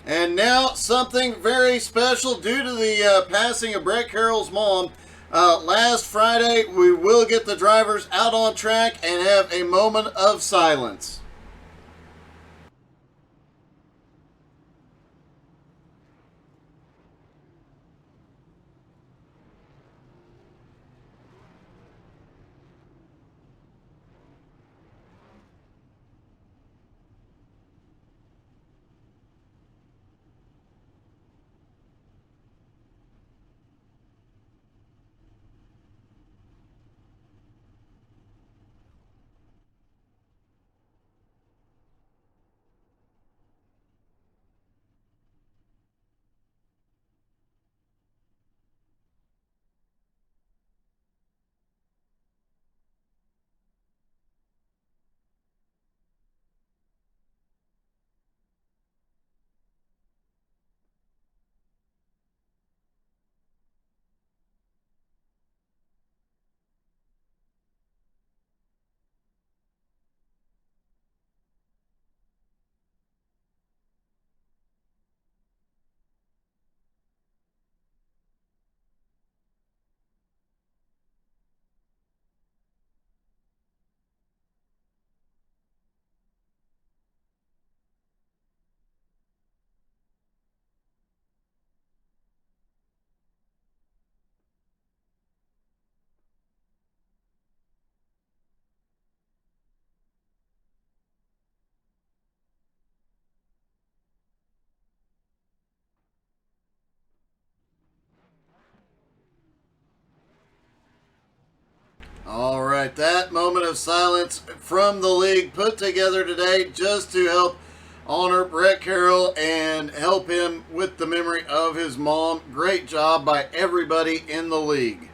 And now something very special due to the passing of Brett Carroll's mom. Last Friday, we will get the drivers out on track and have a moment of silence. All right, that moment of silence from the league put together today just to help honor Brett Carroll and help him with the memory of his mom. Great job by everybody in the league.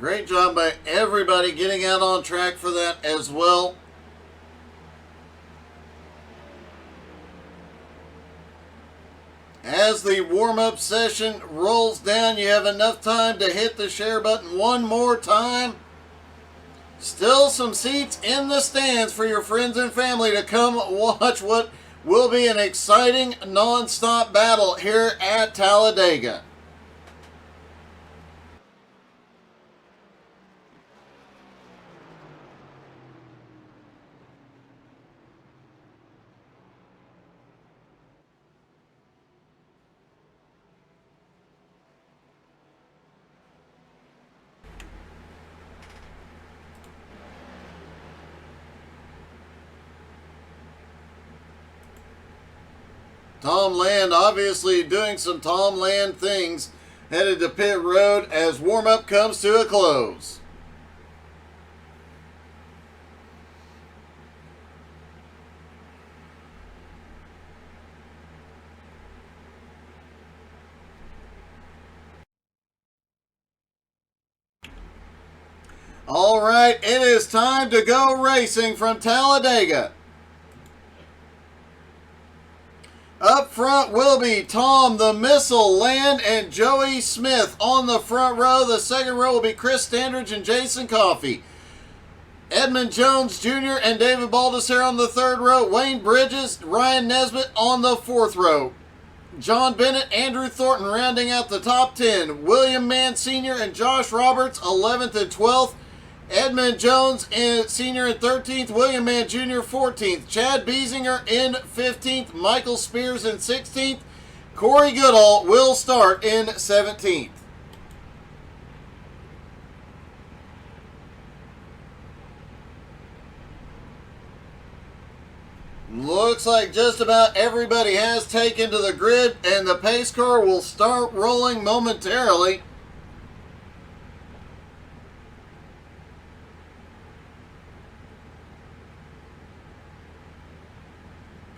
Great job by everybody getting out on track for that as well. As the warm-up session rolls down, you have enough time to hit the share button one more time. Still some seats in the stands for your friends and family to come watch what will be an exciting non-stop battle here at Talladega. Tom Land obviously doing some Tom Land things, headed to pit road as warm-up comes to a close. All right, it is time to go racing from Talladega. Up front will be Tom the Missile Land and Joey Smith on the front row. The second row will be Chris Standridge and Jason Coffey. Edmund Jones Jr. and David Baldessare on the third row. Wayne Bridges, Ryan Nesbitt on the fourth row. John Bennett, Andrew Thornton rounding out the top 10. William Mann Sr. and Josh Roberts 11th and 12th. Edmund Jones Sr. in 13th, William Mann Jr. 14th, Chad Biesinger in 15th, Michael Spears in 16th, Corey Goodall will start in 17th. Looks like just about everybody has taken to the grid, and the pace car will start rolling momentarily.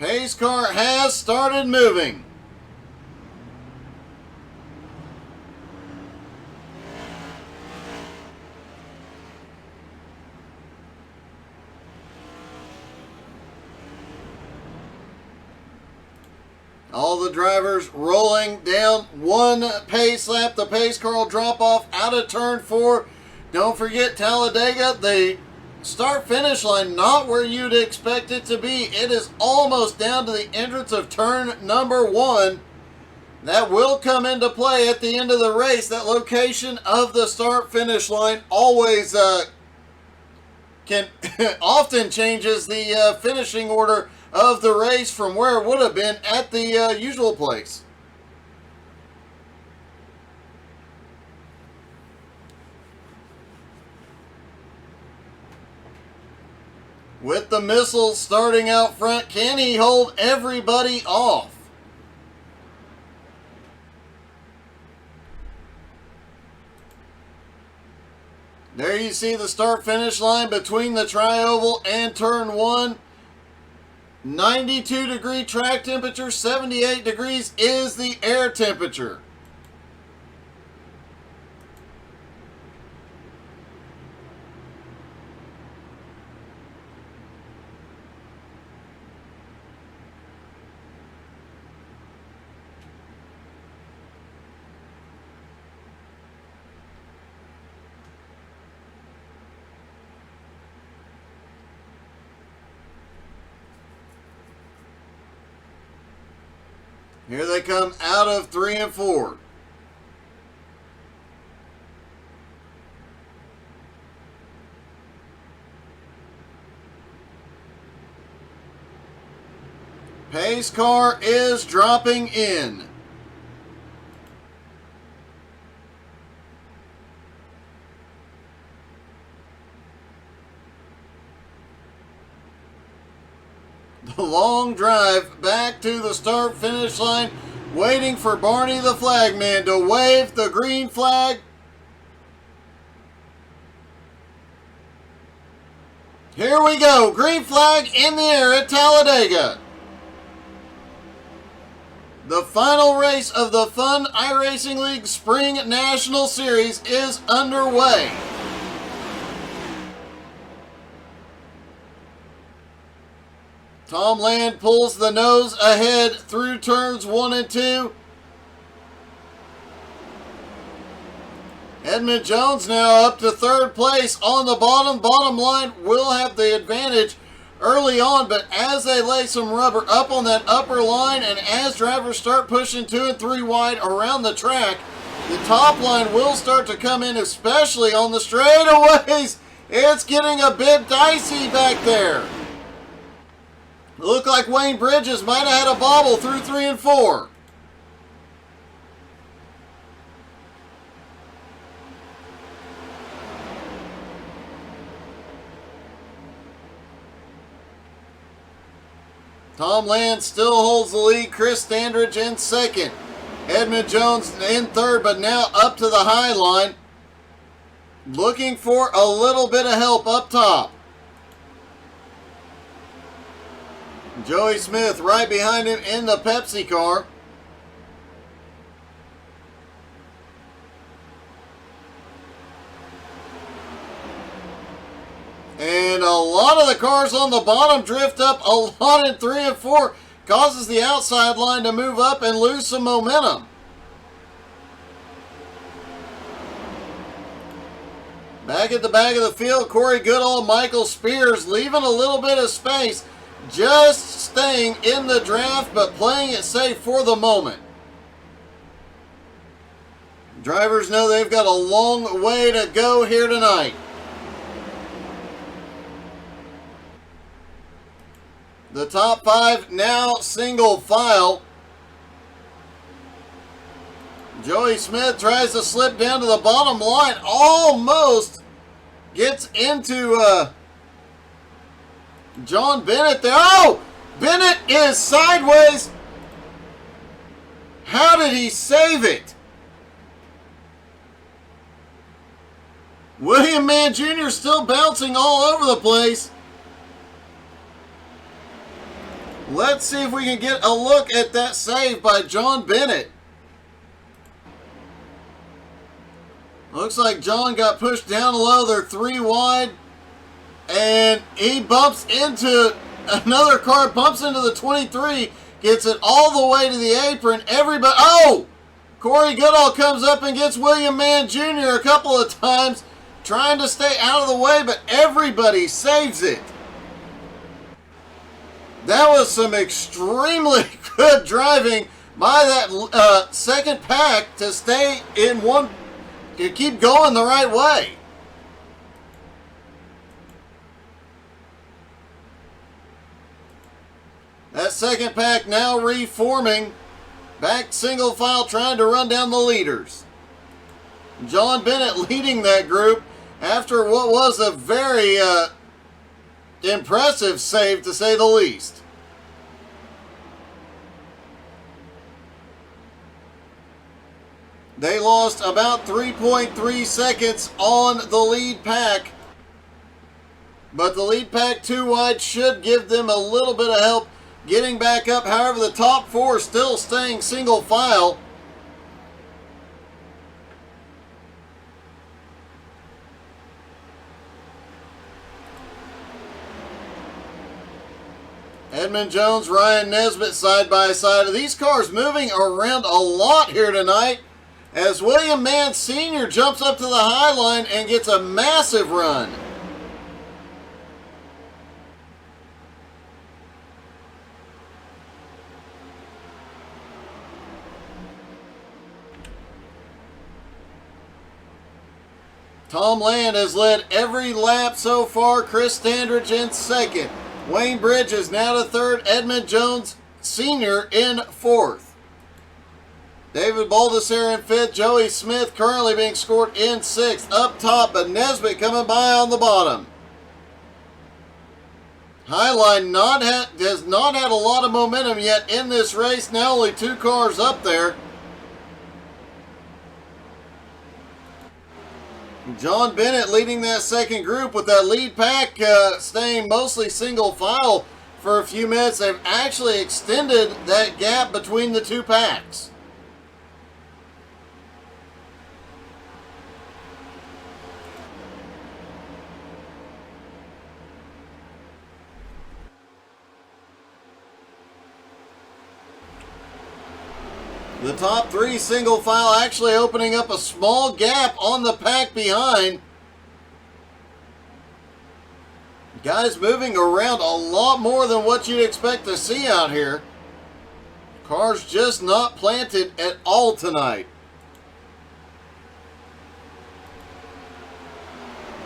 Pace car has started moving. All the drivers rolling down one pace lap. The pace car will drop off out of turn 4. Don't forget Talladega, the start-finish line, not where you'd expect it to be. It is almost down to the entrance of turn number 1. That will come into play at the end of the race. That location of the start-finish line always can often changes the finishing order of the race from where it would have been at the usual place. With the missile starting out front, can he hold everybody off? There you see the start-finish line between the tri-oval and turn 1. 92-degree track temperature, 78 degrees is the air temperature. Here they come out of 3 and 4. Pace car is dropping in. The long drive back to the start-finish line, waiting for Barney the flagman to wave the green flag. Here we go, green flag in the air at Talladega. The final race of the Fun iRacing League Spring National Series is underway. Tom Land pulls the nose ahead through turns 1 and 2. Edmund Jones now up to 3rd place on the bottom line. Will have the advantage early on, but as they lay some rubber up on that upper line and as drivers start pushing 2 and 3 wide around the track, the top line will start to come in, especially on the straightaways. It's getting a bit dicey back there. Looked like Wayne Bridges might have had a bobble through 3 and 4. Tom Land still holds the lead. Chris Standridge in 2nd. Edmund Jones in 3rd, but now up to the high line. Looking for a little bit of help up top. Joey Smith right behind him in the Pepsi car. And a lot of the cars on the bottom drift up a lot in 3 and 4. Causes the outside line to move up and lose some momentum. Back at the back of the field, Corey Goodall, Michael Spears leaving a little bit of space. Just staying in the draft, but playing it safe for the moment. Drivers know they've got a long way to go here tonight. The top 5 now single file. Joey Smith tries to slip down to the bottom line. Almost gets into John Bennett there. Oh! Bennett is sideways. How did he save it? William Mann Jr. still bouncing all over the place. Let's see if we can get a look at that save by John Bennett. Looks like John got pushed down low. They're 3 wide. And he bumps into another car, bumps into the 23, Gets it all the way to the apron. Everybody, oh! Corey Goodall comes up and gets William Mann Jr. a couple of times, trying to stay out of the way, but everybody saves it. That was some extremely good driving by that second pack to stay in one, to keep going the right way. That second pack now reforming, back single file trying to run down the leaders. John Bennett leading that group after what was a very impressive save, to say the least. They lost about 3.3 seconds on the lead pack, but the lead pack 2 wide should give them a little bit of help getting back up. However, the top 4 still staying single file. Edmund Jones, Ryan Nesbitt side by side. These cars moving around a lot here tonight as William Mann Sr. jumps up to the high line and gets a massive run. Tom Land has led every lap so far. Chris Standridge in second. Wayne Bridges now to third. Edmund Jones Sr. in fourth. David Baldessar in fifth. Joey Smith currently being scored in sixth. Up top, but Nesbitt coming by on the bottom. Highline has not had a lot of momentum yet in this race. Now only 2 cars up there. John Bennett leading that second group with that lead pack staying mostly single file for a few minutes. They've actually extended that gap between the 2 packs. The top 3 single file actually opening up a small gap on the pack behind. Guys moving around a lot more than what you'd expect to see out here. Cars just not planted at all tonight.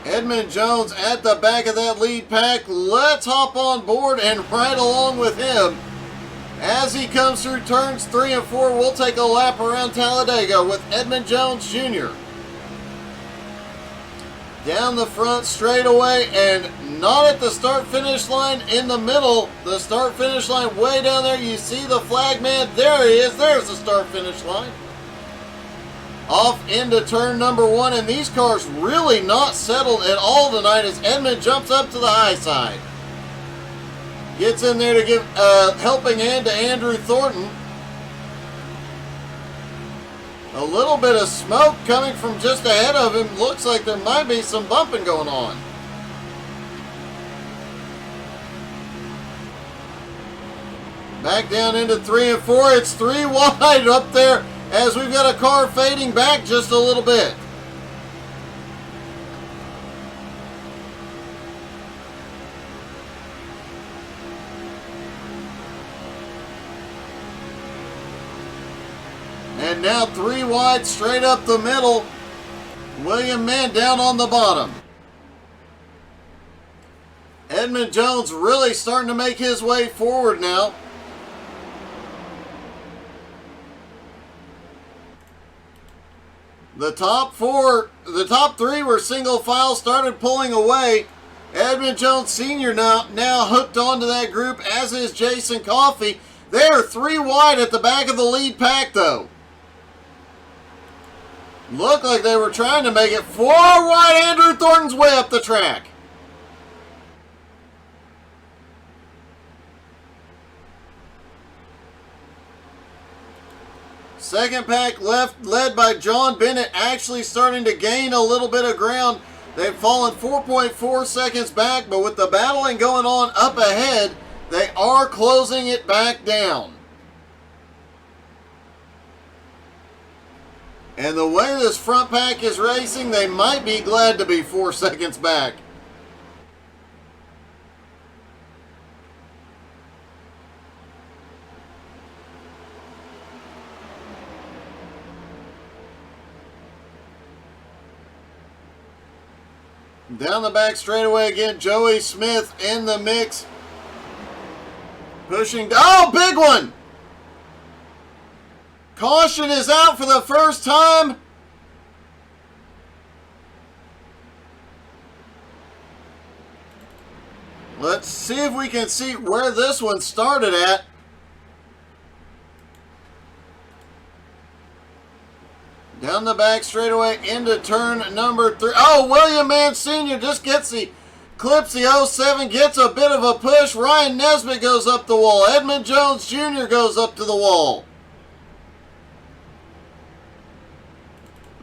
Edmund Jones at the back of that lead pack. Let's hop on board and ride along with him. As he comes through turns 3 and 4, we'll take a lap around Talladega with Edmund Jones Jr. Down the front straightaway and not at the start-finish line in the middle. The start-finish line way down there. You see the flag man. There he is. There's the start-finish line. Off into turn number 1, and these cars really not settled at all tonight as Edmund jumps up to the high side. Gets in there to give a helping hand to Andrew Thornton. A little bit of smoke coming from just ahead of him. Looks like there might be some bumping going on. Back down into 3 and 4. It's 3 wide up there as we've got a car fading back just a little bit. And now 3 wide straight up the middle. William Mann down on the bottom. Edmund Jones really starting to make his way forward now. The top 3 were single file, started pulling away. Edmund Jones Sr. now hooked onto that group, as is Jason Coffey. They are 3 wide at the back of the lead pack though. Looked like they were trying to make it 4 wide. Andrew Thornton's way up the track. Second pack led by John Bennett, actually starting to gain a little bit of ground. They've fallen 4.4 seconds back, but with the battling going on up ahead, they are closing it back down. And the way this front pack is racing, they might be glad to be 4 seconds back. Down the back straightaway again, Joey Smith in the mix. Pushing, oh, big one! Caution is out for the first time. Let's see if we can see where this one started at. Down the back straightaway into turn number 3. Oh, William Mann Sr. just gets clips the 07, gets a bit of a push. Ryan Nesbitt goes up the wall. Edmund Jones Jr. goes up to the wall.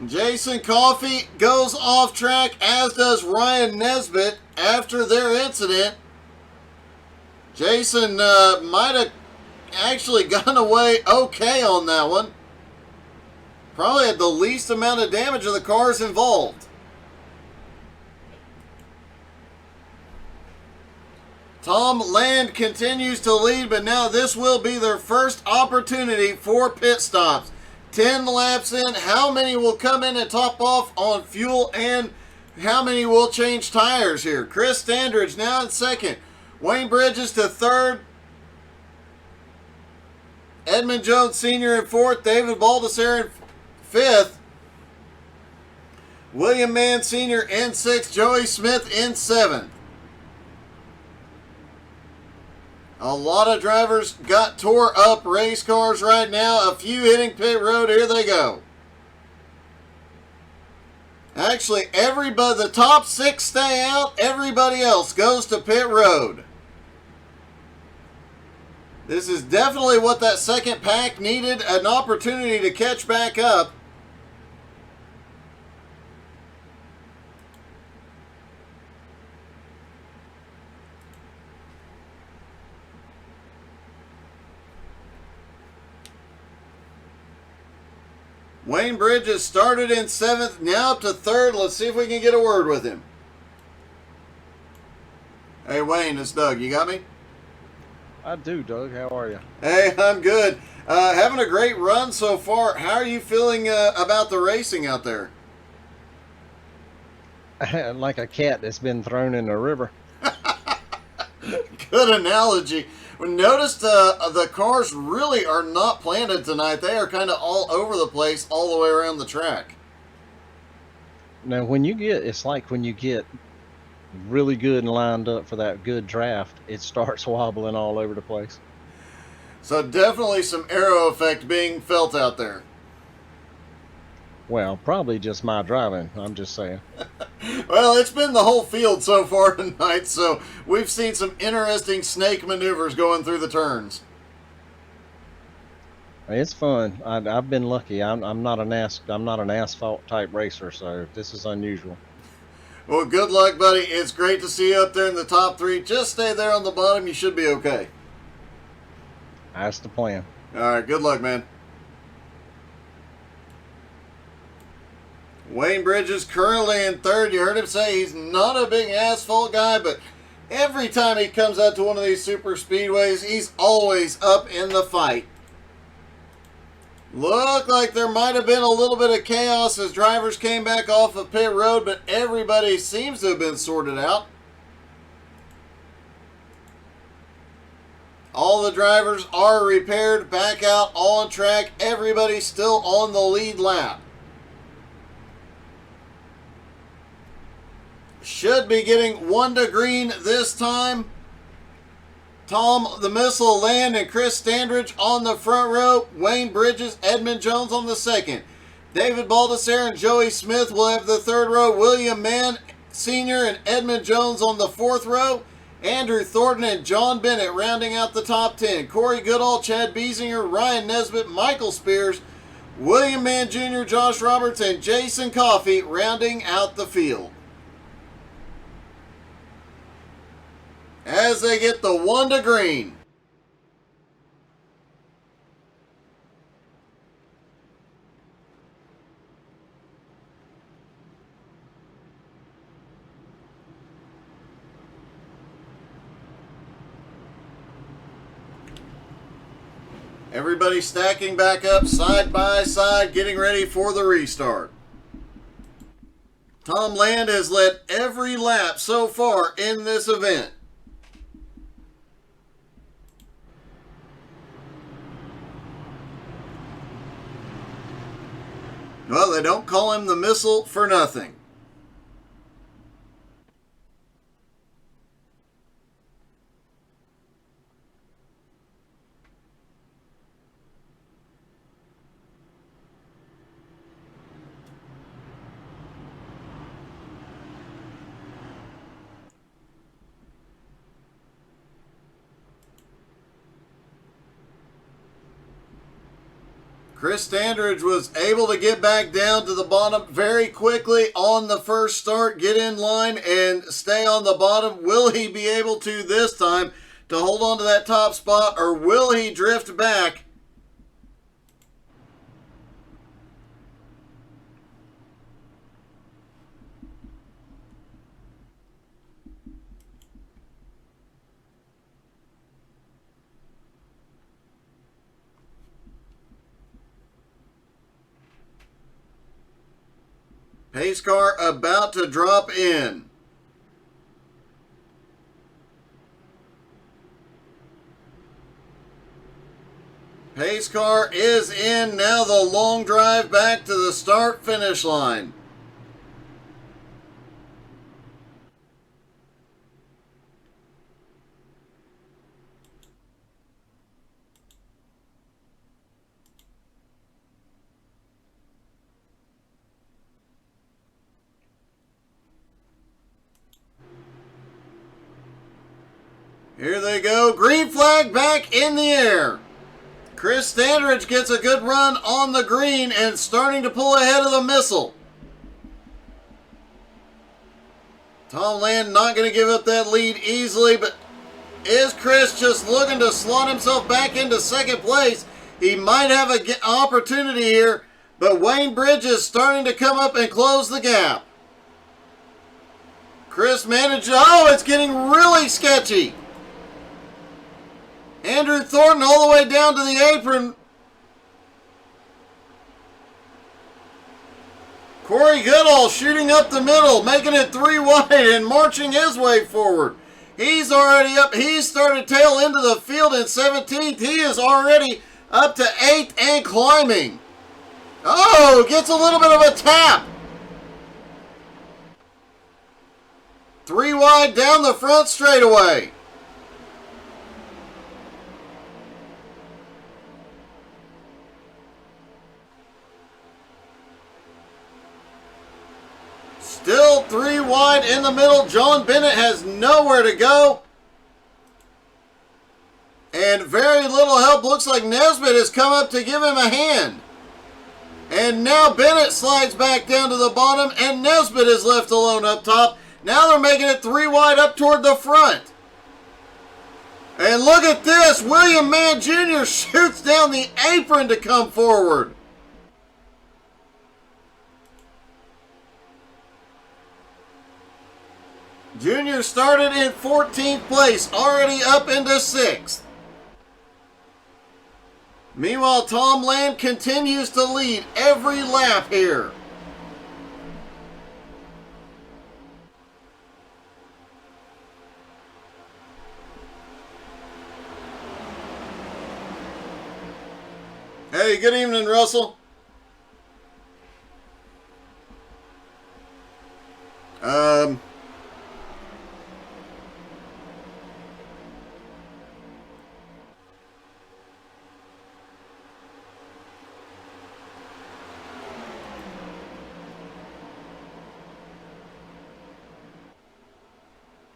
Jason Coffey goes off track, as does Ryan Nesbitt after their incident. Jason might have actually gone away okay on that one. Probably had the least amount of damage of the cars involved. Tom Land continues to lead, but now this will be their first opportunity for pit stops. 10 laps in, how many will come in and top off on fuel, and how many will change tires here? Chris Standridge now in second. Wayne Bridges to third. Edmund Jones Sr. in fourth. David Baldessare in fifth. William Mann Sr. in sixth. Joey Smith in seventh. A lot of drivers got tore up race cars right now. A few hitting pit road. Here they go. Actually, everybody, the top 6 stay out. Everybody else goes to pit road. This is definitely what that second pack needed, an opportunity to catch back up. Wayne Bridges started in 7th, now up to 3rd. Let's see if we can get a word with him. Hey Wayne, it's Doug. You got me? I do, Doug. How are you? Hey, I'm good. Having a great run so far. How are you feeling about the racing out there? Like a cat that's been thrown in a river. Good analogy. We noticed the cars really are not planted tonight. They are kind of all over the place, all the way around the track. Now, it's like when you get really good and lined up for that good draft, it starts wobbling all over the place. So definitely some aero effect being felt out there. Well, probably just my driving, I'm just saying. Well, it's been the whole field so far tonight, so we've seen some interesting snake maneuvers going through the turns. It's fun. I've been lucky. I'm not an asphalt type racer, so this is unusual. Well, good luck, buddy. It's great to see you up there in the top 3. Just stay there on the bottom. You should be okay. That's the plan. All right, good luck, man. Wayne Bridges currently in 3rd. You heard him say he's not a big asphalt guy, but every time he comes out to one of these super speedways, he's always up in the fight. Looked like there might have been a little bit of chaos as drivers came back off of pit road, but everybody seems to have been sorted out. All the drivers are repaired, back out on track. Everybody's still on the lead lap. Should be getting 1 to green this time. Tom the Missile Land and Chris Standridge on the front row. Wayne Bridges, Edmund Jones on the second. David Baldessare and Joey Smith will have the 3rd row. William Mann Sr. and Edmund Jones on the 4th row. Andrew Thornton and John Bennett rounding out the top 10. Corey Goodall, Chad Biesinger, Ryan Nesbitt, Michael Spears, William Mann Jr., Josh Roberts, and Jason Coffey rounding out the field. As they get the 1 to green. Everybody stacking back up side by side, getting ready for the restart. Tom Land has led every lap so far in this event. Well, they don't call him the Missile for nothing. Chris Standridge was able to get back down to the bottom very quickly on the first start, get in line and stay on the bottom. Will he be able to this time to hold on to that top spot, or will he drift back? Pace car about to drop in. Pace car is in. Now the long drive back to the start-finish line. Here they go. Green flag back in the air. Chris Standridge gets a good run on the green and starting to pull ahead of the Missile. Tom Land not going to give up that lead easily, but is Chris just looking to slot himself back into second place? He might have an opportunity here, but Wayne Bridges starting to come up and close the gap. Chris managed, oh, it's getting really sketchy. Andrew Thornton all the way down to the apron. Corey Goodall shooting up the middle, making it 3 wide and marching his way forward. He's already up. He started tail into the field in 17th. He is already up to 8th and climbing. Oh, gets a little bit of a tap. 3 wide down the front straightaway. Still 3 wide in the middle. John Bennett has nowhere to go. And very little help. Looks like Nesbitt has come up to give him a hand. And now Bennett slides back down to the bottom, and Nesbitt is left alone up top. Now they're making it 3 wide up toward the front. And look at this. William Mann Jr. shoots down the apron to come forward. Junior started in 14th place, already up into 6th. Meanwhile, Tom Land continues to lead every lap here. Hey, good evening, Russell.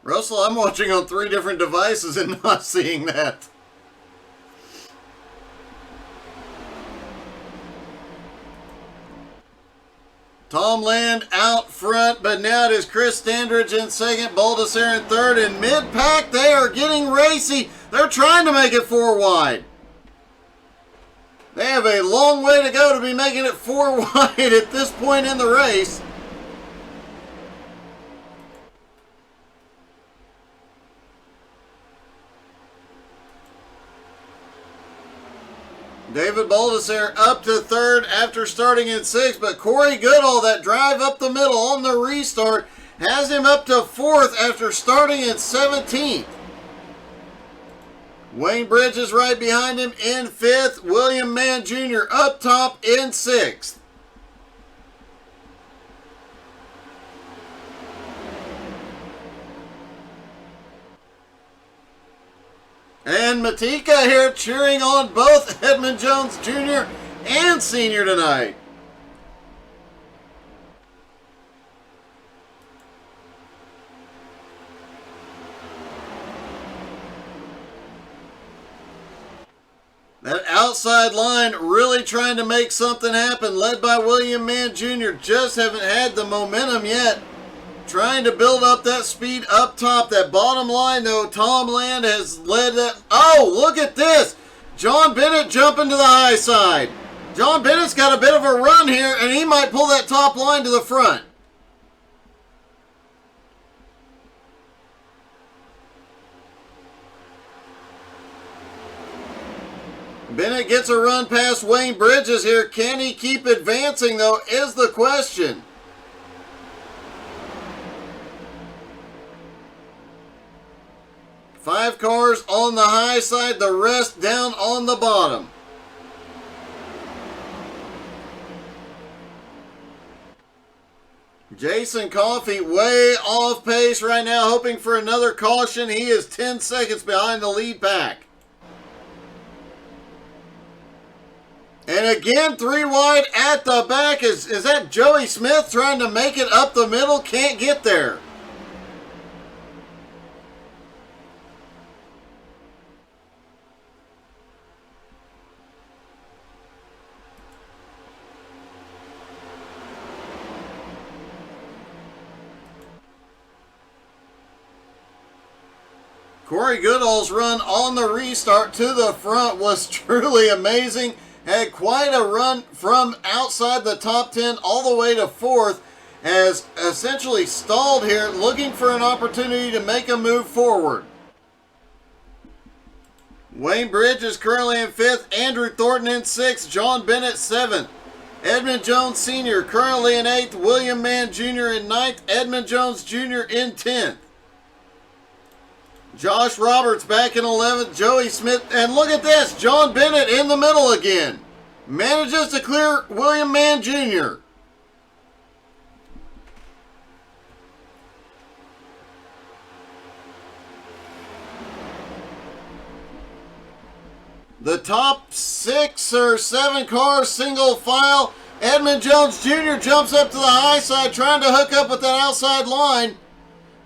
Russell, I'm watching on 3 different devices and not seeing that. Tom Land out front, but now it is Chris Standridge in second, Baldessar in third, and mid-pack they are getting racy. They're trying to make it 4 wide. They have a long way to go to be making it 4 wide at this point in the race. David Baldessare up to third after starting in sixth, but Corey Goodall, that drive up the middle on the restart, has him up to fourth after starting in 17th. Wayne Bridges right behind him in fifth. William Mann Jr. up top in sixth. And Matika here cheering on both Edmund Jones Jr. and Sr. tonight. That outside line really trying to make something happen, led by William Mann Jr. Just haven't had the momentum yet. Trying to build up that speed up top. That bottom line, though, Tom Land has led that. Oh, look at this. John Bennett jumping to the high side. John Bennett's got a bit of a run here, and he might pull that top line to the front. Bennett gets a run past Wayne Bridges here. Can he keep advancing, though, is the question. Five cars on the high side, the rest down on the bottom. Jason Coffey way off pace right now, hoping for another caution. He is 10 seconds behind the lead pack. And again, three wide at the back. Is that Joey Smith trying to make it up the middle? Can't get there. Corey Goodall's run on the restart to the front was truly amazing. Had quite a run from outside the top 10 all the way to fourth. Has essentially stalled here, looking for an opportunity to make a move forward. Wayne Bridges currently in fifth. Andrew Thornton in sixth. John Bennett seventh. Edmund Jones Sr. currently in eighth. William Mann Jr. in ninth. Edmund Jones Jr. in 10th. Josh Roberts back in 11th. Joey Smith. And look at this. John Bennett in the middle again. Manages to clear William Mann Jr. The top 6 or 7 cars, single file. Edmund Jones Jr. jumps up to the high side, trying to hook up with that outside line.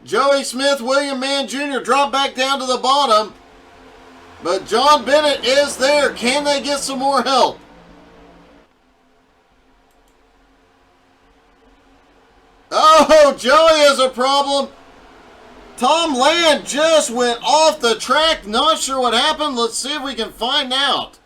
Joey Smith, William Mann Jr. drop back down to the bottom. But John Bennett is there. Can they get some more help? Oh, Joey has a problem. Tom Land just went off the track. Not sure what happened. Let's see if we can find out.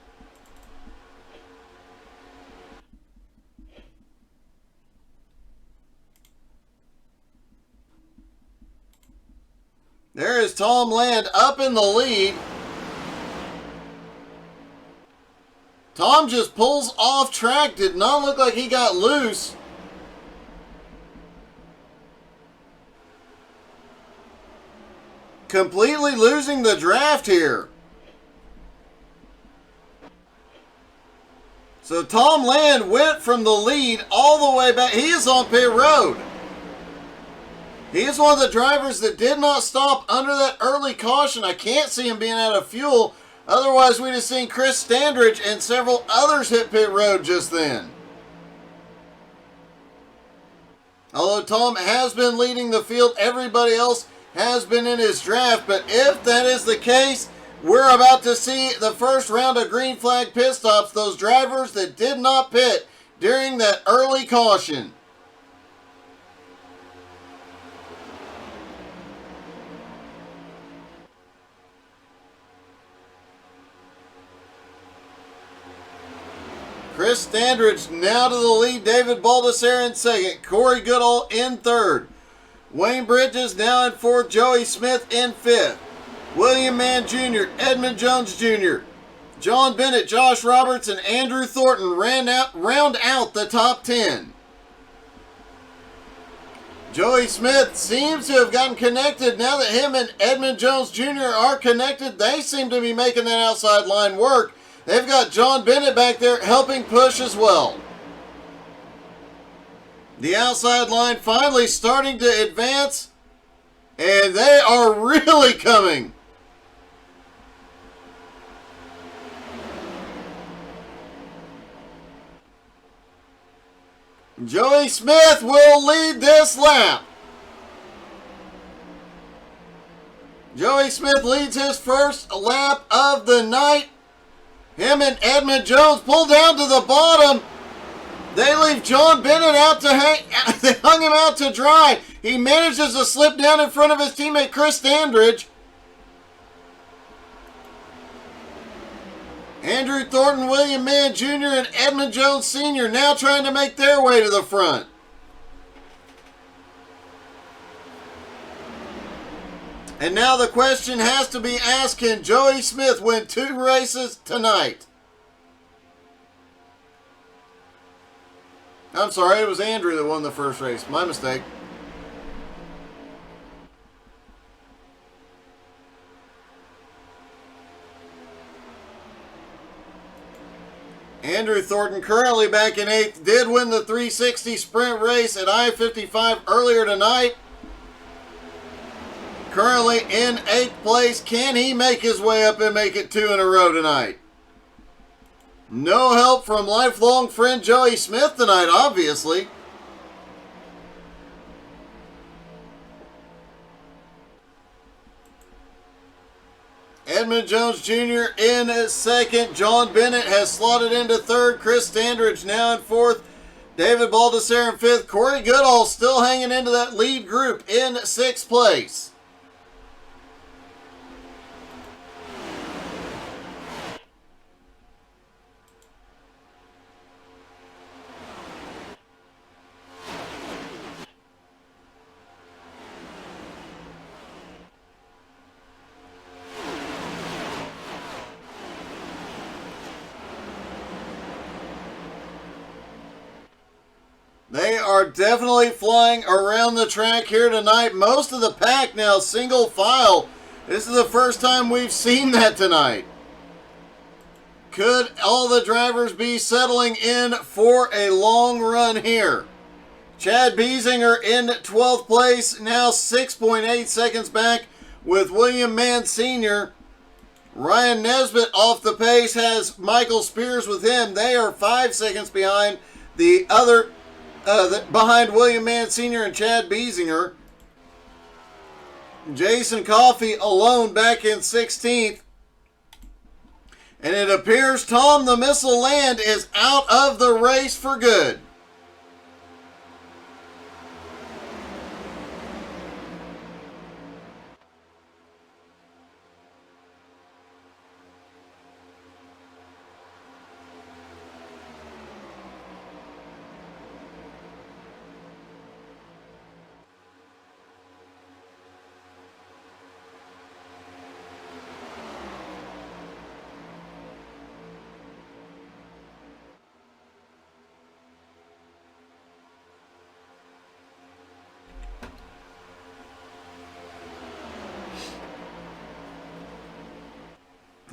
There is Tom Land up in the lead. Tom just pulls off track. Did not look like he got loose. Completely losing the draft here. So Tom Land went from the lead all the way back. He is on pit road. He is one of the drivers that did not stop under that early caution. I can't see him being out of fuel. Otherwise, we'd have seen Chris Standridge and several others hit pit road just then. Although Tom has been leading the field, everybody else has been in his draft. But if that is the case, we're about to see the first round of green flag pit stops. Those drivers that did not pit during that early caution. Chris Standridge now to the lead. David Baldessare in second. Corey Goodall in third. Wayne Bridges now in fourth. Joey Smith in fifth. William Mann Jr., Edmund Jones Jr., John Bennett, Josh Roberts, and Andrew Thornton round out the top 10. Joey Smith seems to have gotten connected. Now that him and Edmund Jones Jr. are connected, they seem to be making that outside line work. They've got John Bennett back there helping push as well. The outside line finally starting to advance, and they are really coming. Joey Smith will lead this lap. Joey Smith leads his first lap of the night. Him and Edmund Jones pull down to the bottom. They leave John Bennett out to hang. They hung him out to dry. He manages to slip down in front of his teammate Chris Standridge. Andrew Thornton, William Mann Jr., and Edmund Jones Sr. now trying to make their way to the front. And now the question has to be asked, can Joey Smith win 2 races tonight? I'm sorry, it was Andrew that won the first race. My mistake. Andrew Thornton, currently back in 8th, did win the 360 sprint race at I-55 earlier tonight. Currently in 8th place. Can he make his way up and make it 2 in a row tonight? No help from lifelong friend Joey Smith tonight, obviously. Edmund Jones Jr. in 2nd. John Bennett has slotted into 3rd. Chris Standridge now in 4th. David Baldessare in 5th. Corey Goodall still hanging into that lead group in 6th place. They are definitely flying around the track here tonight. Most of the pack now single file. This is the first time we've seen that tonight. Could all the drivers be settling in for a long run here? Chad Biesinger in 12th place, now 6.8 seconds back with William Mann Sr. Ryan Nesbitt off the pace has Michael Spears with him. They are 5 seconds behind the other. Behind William Mann Sr. and Chad Biesinger. Jason Coffey alone back in 16th. And it appears Tom the Missile Land is out of the race for good.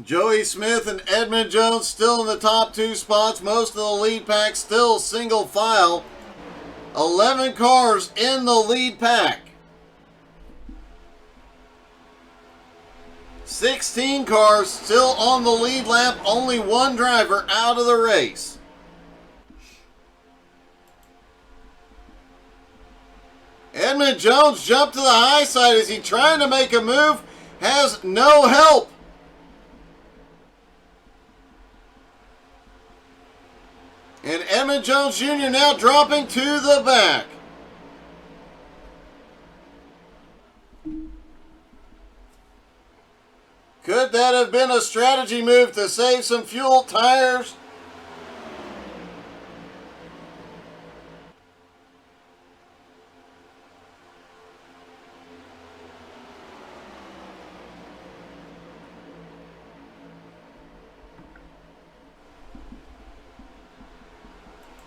Joey Smith and Edmund Jones still in the top 2 spots. Most of the lead pack still single file. 11 cars in the lead pack. 16 cars still on the lead lap. Only 1 driver out of the race. Edmund Jones jumped to the high side. Is he trying to make a move? Has no help. And Edmund Jones Jr. now dropping to the back. Could that have been a strategy move to save some fuel, tires?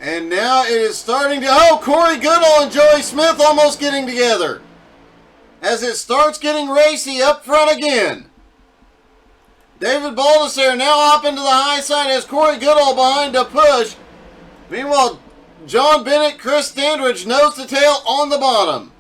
And now it is starting to... Oh, Corey Goodall and Joey Smith almost getting together. As it starts getting racy up front again. David Baldessare now up into the high side as Corey Goodall behind to push. Meanwhile, John Bennett, Chris Standridge nose to tail on the bottom.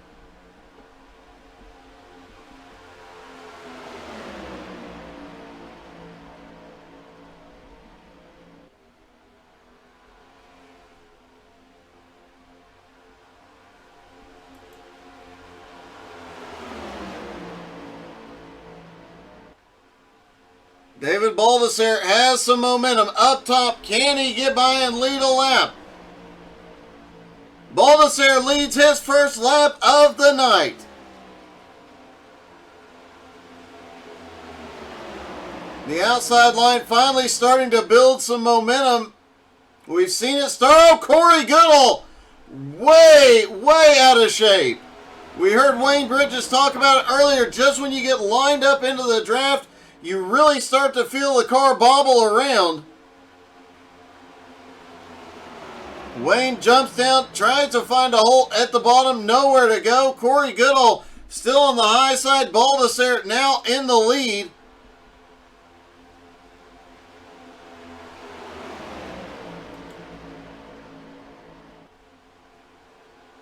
David Baldessare has some momentum up top. Can he get by and lead a lap? Baldessare leads his first lap of the night. The outside line finally starting to build some momentum. We've seen it start. Oh, Corey Goodall, way out of shape. We heard Wayne Bridges talk about it earlier. Just when you get lined up into the draft, you really start to feel the car bobble around. Wayne jumps down, tries to find a hole at the bottom, nowhere to go. Corey Goodall still on the high side. Baldessare now in the lead.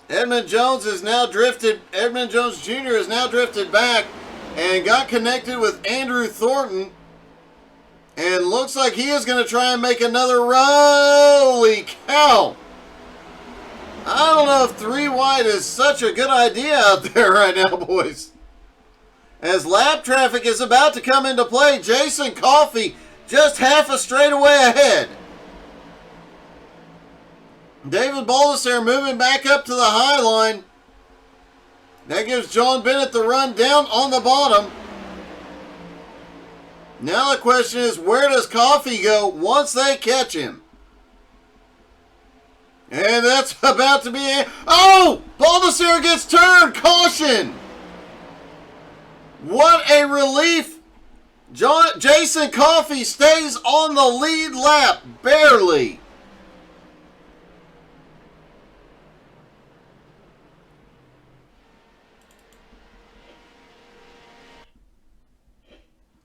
Edmund Jones Jr. has now drifted back and got connected with Andrew Thornton. And looks like he is going to try and make another run. Holy cow. I don't know if 3 wide is such a good idea out there right now, boys. As lap traffic is about to come into play, Jason Coffey just half a straightaway ahead. David Baldessare moving back up to the high line. That gives John Bennett the run down on the bottom. Now the question is, where does Coffey go once they catch him? And that's about to be... Oh! Baldessare gets turned! Caution! What a relief! Jason Coffey stays on the lead lap, barely.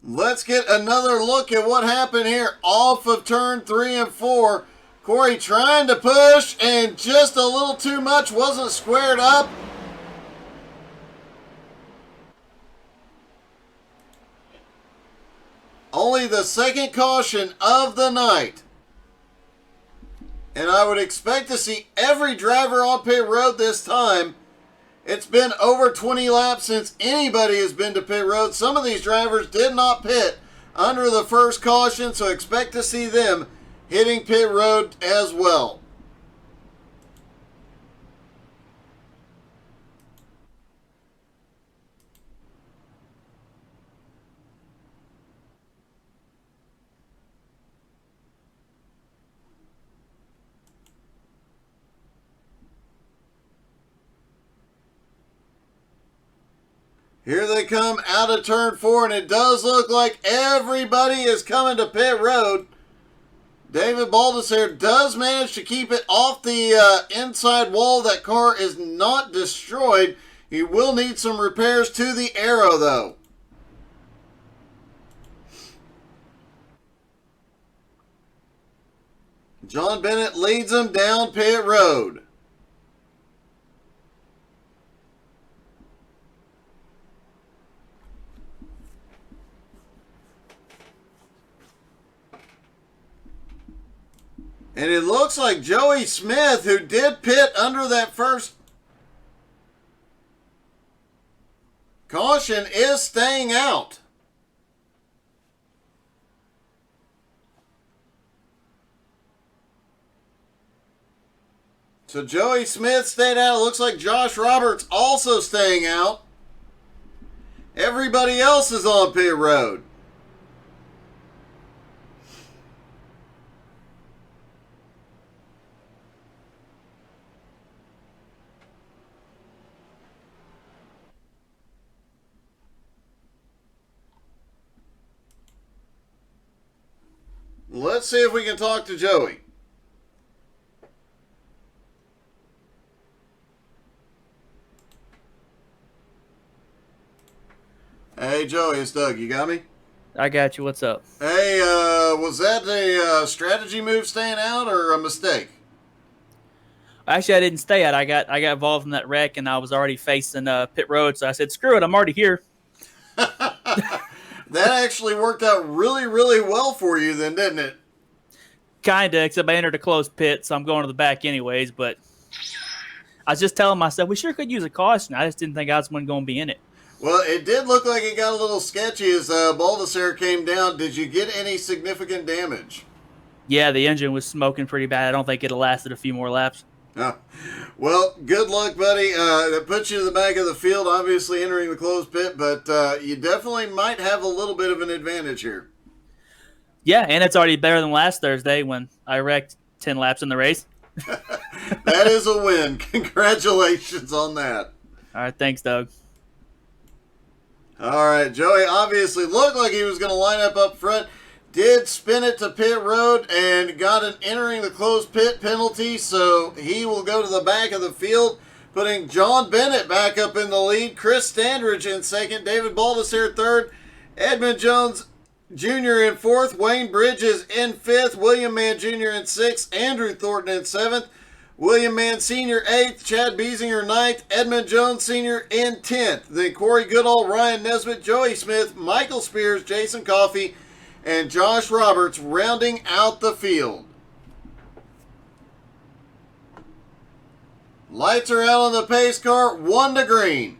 Let's get another look at what happened here off of turn 3 and 4. Corey trying to push and just a little too much, wasn't squared up. Only the second caution of the night. And I would expect to see every driver on pit road this time. It's been over 20 laps since anybody has been to pit road. Some of these drivers did not pit under the first caution, so expect to see them hitting pit road as well. Here they come out of turn 4, and it does look like everybody is coming to pit road. David Baldessare does manage to keep it off the inside wall. That car is not destroyed. He will need some repairs to the aero, though. John Bennett leads him down pit road. And it looks like Joey Smith, who did pit under that first caution, is staying out. So Joey Smith stayed out. It looks like Josh Roberts also staying out. Everybody else is on pit road. Let's see if we can talk to Joey. Hey, Joey, it's Doug. You got me? I got you. What's up? Hey, was that a strategy move staying out or a mistake? Actually, I didn't stay out. I got involved in that wreck, and I was already facing pit road. So I said, "Screw it, I'm already here." That actually worked out really, really well for you then, didn't it? Kinda, except I entered a closed pit, so I'm going to the back anyways. But I was just telling myself we sure could use a caution. I just didn't think I was going to be in it. Well, it did look like it got a little sketchy as Baldassare came down. Did you get any significant damage? Yeah, the engine was smoking pretty bad. I don't think it'd have lasted a few more laps. Oh. Well, good luck, buddy. That puts you to the back of the field, obviously entering the closed pit, but you definitely might have a little bit of an advantage here. Yeah, and it's already better than last Thursday when I wrecked 10 laps in the race. That is a win. Congratulations on that. All right, thanks, Doug. All right, Joey obviously looked like he was going to line up front. Did spin it to pit road and got an entering the closed pit penalty, so he will go to the back of the field, putting John Bennett back up in the lead, Chris Standridge in second, David Baldassare third, Edmund Jones Jr. in fourth, Wayne Bridges in fifth, William Mann Jr. in sixth, Andrew Thornton in seventh, William Mann Sr. 8th, Chad Biesinger 9th, Edmund Jones Sr. in 10th. Then Corey Goodall, Ryan Nesbitt, Joey Smith, Michael Spears, Jason Coffey, and Josh Roberts rounding out the field. Lights are out on the pace car, 1 to green.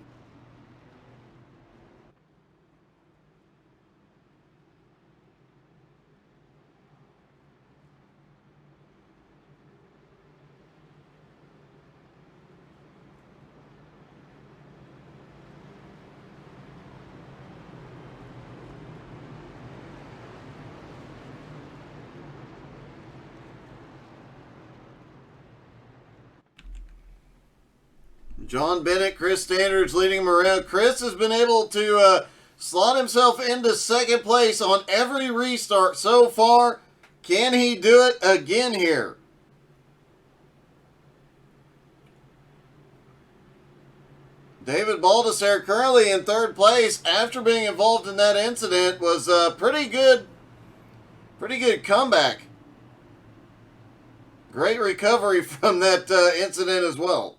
John Bennett, Chris Standridge leading him around. Chris has been able to slot himself into second place on every restart so far. Can he do it again here? David Baldassare currently in third place after being involved in that incident was a pretty good comeback. Great recovery from that incident as well.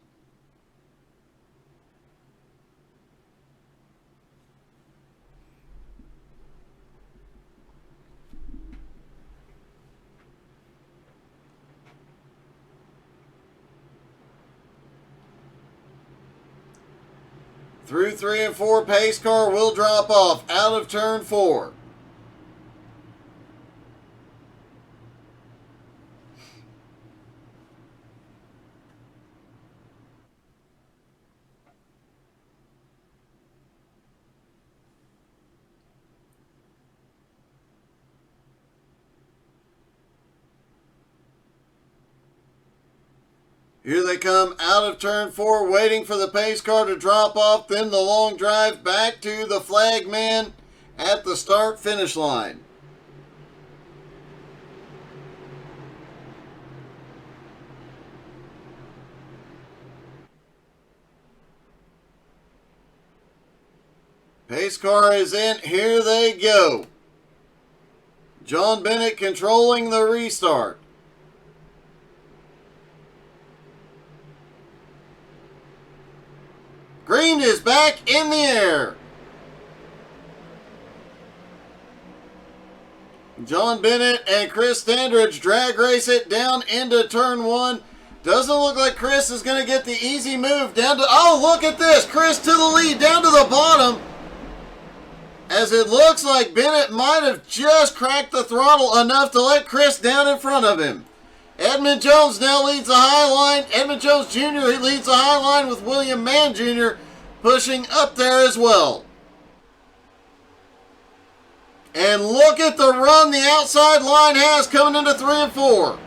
Through 3 and 4, pace car will drop off out of turn 4. Here they come out of turn 4, waiting for the pace car to drop off, then the long drive back to the flag man at the start-finish line. Pace car is in. Here they go. John Bennett controlling the restart. Green is back in the air. John Bennett and Chris Standridge drag race it down into turn 1. Doesn't look like Chris is going to get the easy move down to... Oh, look at this. Chris to the lead, down to the bottom. As it looks like Bennett might have just cracked the throttle enough to let Chris down in front of him. Edmund Jones now leads the high line. Edmund Jones Jr. leads the high line with William Mann Jr. pushing up there as well. And look at the run the outside line has coming into 3 and 4.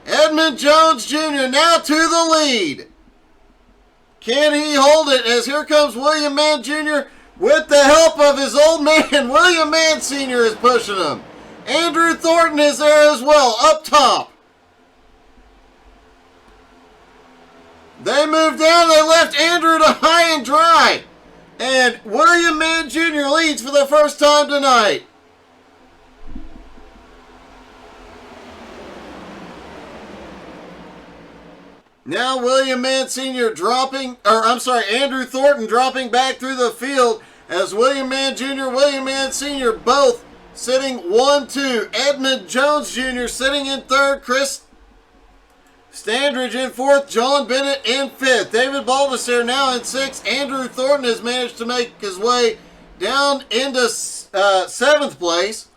Edmund Jones Jr. now to the lead. Can he hold it as here comes William Mann Jr. with the help of his old man. William Mann Sr. is pushing him. Andrew Thornton is there as well, up top. They moved down, they left Andrew to high and dry. And William Mann Jr. leads for the first time tonight. Now William Mann Sr. Andrew Thornton dropping back through the field as William Mann Jr., William Mann Sr. both sitting 1-2. Edmund Jones Jr. sitting in third. Chris Standridge in fourth. John Bennett in fifth. David Baldessere now in sixth. Andrew Thornton has managed to make his way down into seventh place.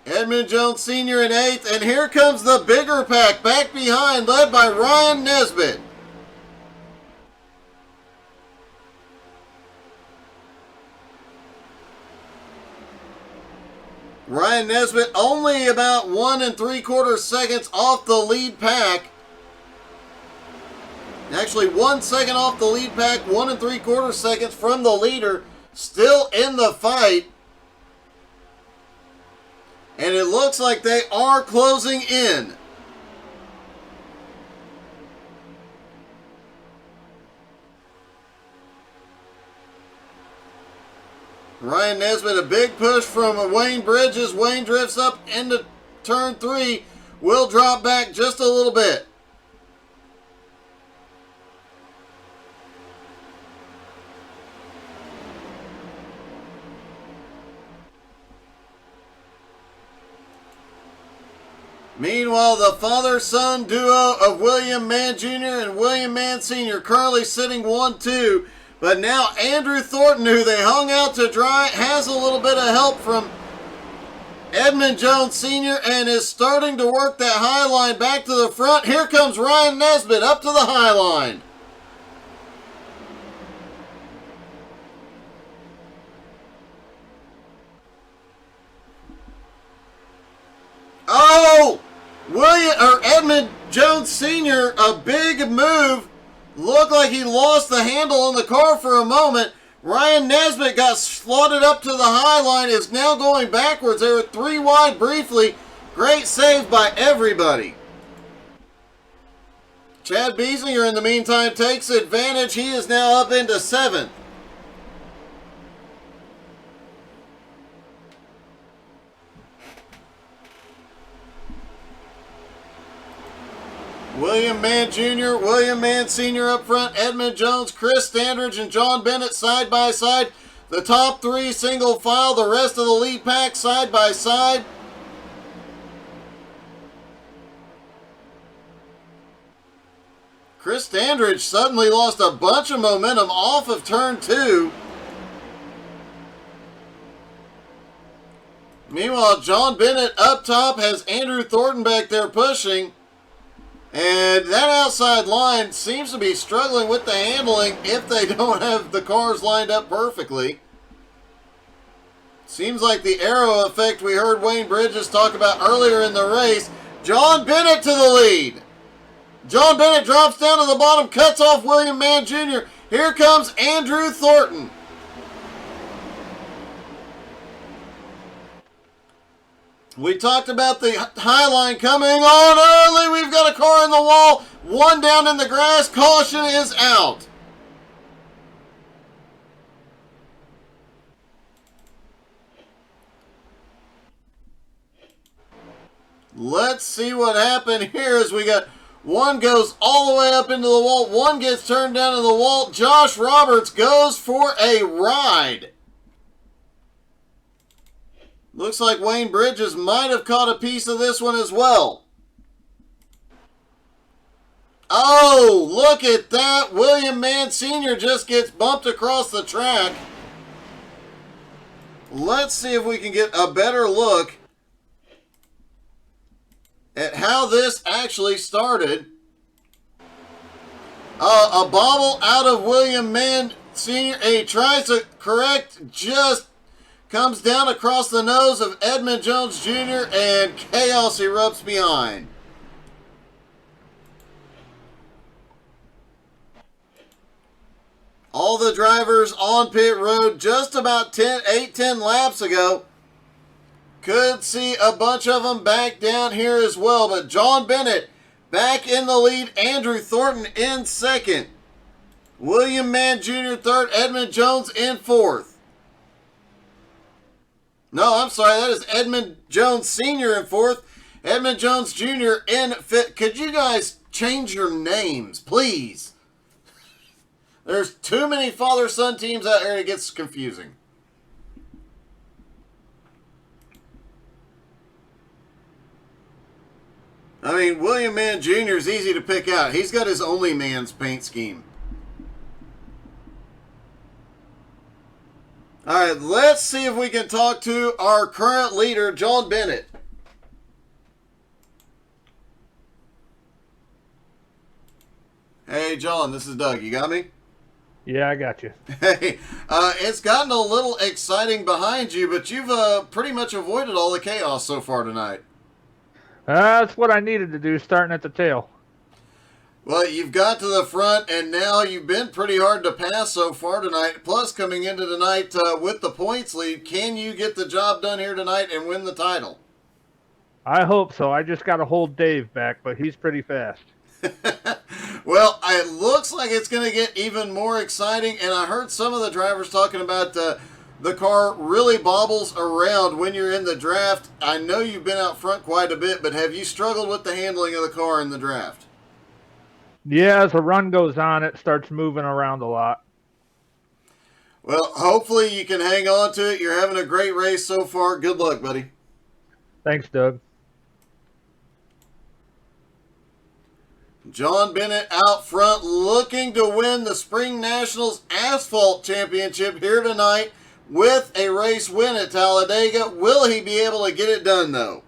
Edmund Jones Sr. in eighth. And here comes the bigger pack back behind, led by Ryan Nesbitt. Ryan Nesbitt only about 1 3/4 seconds off the lead pack. Actually, 1 second off the lead pack, 1 3/4 seconds from the leader. Still in the fight. And it looks like they are closing in. Ryan Nesbitt, a big push from Wayne Bridges. Wayne drifts up into turn 3. Will drop back just a little bit. Meanwhile, the father-son duo of William Mann Jr. and William Mann Sr. currently sitting 1-2. But now Andrew Thornton, who they hung out to dry, has a little bit of help from Edmund Jones Sr. and is starting to work that high line back to the front. Here comes Ryan Nesbitt up to the high line. Oh! Edmund Jones Sr., a big move. Looked like he lost the handle on the car for a moment. Ryan Nesbitt got slotted up to the high line, is now going backwards. They were 3 wide briefly. Great save by everybody. Chad Biesinger, in the meantime, takes advantage. He is now up into 7th. William Mann Jr., William Mann Sr. up front, Edmund Jones, Chris Standridge, and John Bennett side by side. The top 3 single file, the rest of the lead pack side by side. Chris Standridge suddenly lost a bunch of momentum off of turn 2. Meanwhile, John Bennett up top has Andrew Thornton back there pushing. And that outside line seems to be struggling with the handling if they don't have the cars lined up perfectly. Seems like the arrow effect we heard Wayne Bridges talk about earlier in the race. John Bennett to the lead. John Bennett drops down to the bottom, cuts off William Mann Jr. Here comes Andrew Thornton. We talked about the high line coming on early. We've got a car in the wall. 1 down in the grass. Caution is out. Let's see what happened here as we got one goes all the way up into the wall. One gets turned down in the wall. Josh Roberts goes for a ride. Looks like Wayne Bridges might have caught a piece of this one as well. Oh, look at that. William Mann Sr. just gets bumped across the track. Let's see if we can get a better look at how this actually started. A bobble out of William Mann Sr. And he tries to correct, just comes down across the nose of Edmund Jones Jr. and chaos erupts behind. All the drivers on pit road just about 8-10 laps ago. Could see a bunch of them back down here as well. But John Bennett back in the lead. Andrew Thornton in second. William Mann Jr. third. Edmund Jones in fourth. No, I'm sorry. That is Edmund Jones Sr. in fourth. Edmund Jones Jr. in fifth. Could you guys change your names, please? There's too many father-son teams out here. It gets confusing. I mean, William Mann Jr. is easy to pick out. He's got his only man's paint scheme. All right, let's see if we can talk to our current leader, John Bennett. Hey, John, this is Doug. You got me? Yeah, I got you. Hey, it's gotten a little exciting behind you, but you've pretty much avoided all the chaos so far tonight. That's what I needed to do, starting at the tail. Well, you've got to the front, and now you've been pretty hard to pass so far tonight. Plus, coming into tonight with the points lead, can you get the job done here tonight and win the title? I hope so. I just got to hold Dave back, but he's pretty fast. Well, it looks like it's going to get even more exciting, and I heard some of the drivers talking about the car really bobbles around when you're in the draft. I know you've been out front quite a bit, but have you struggled with the handling of the car in the draft? Yeah, as the run goes on, it starts moving around a lot. Well, hopefully you can hang on to it. You're having a great race so far. Good luck, buddy. Thanks, Doug. John Bennett out front looking to win the Spring Nationals Asphalt Championship here tonight with a race win at Talladega. Will he be able to get it done, though?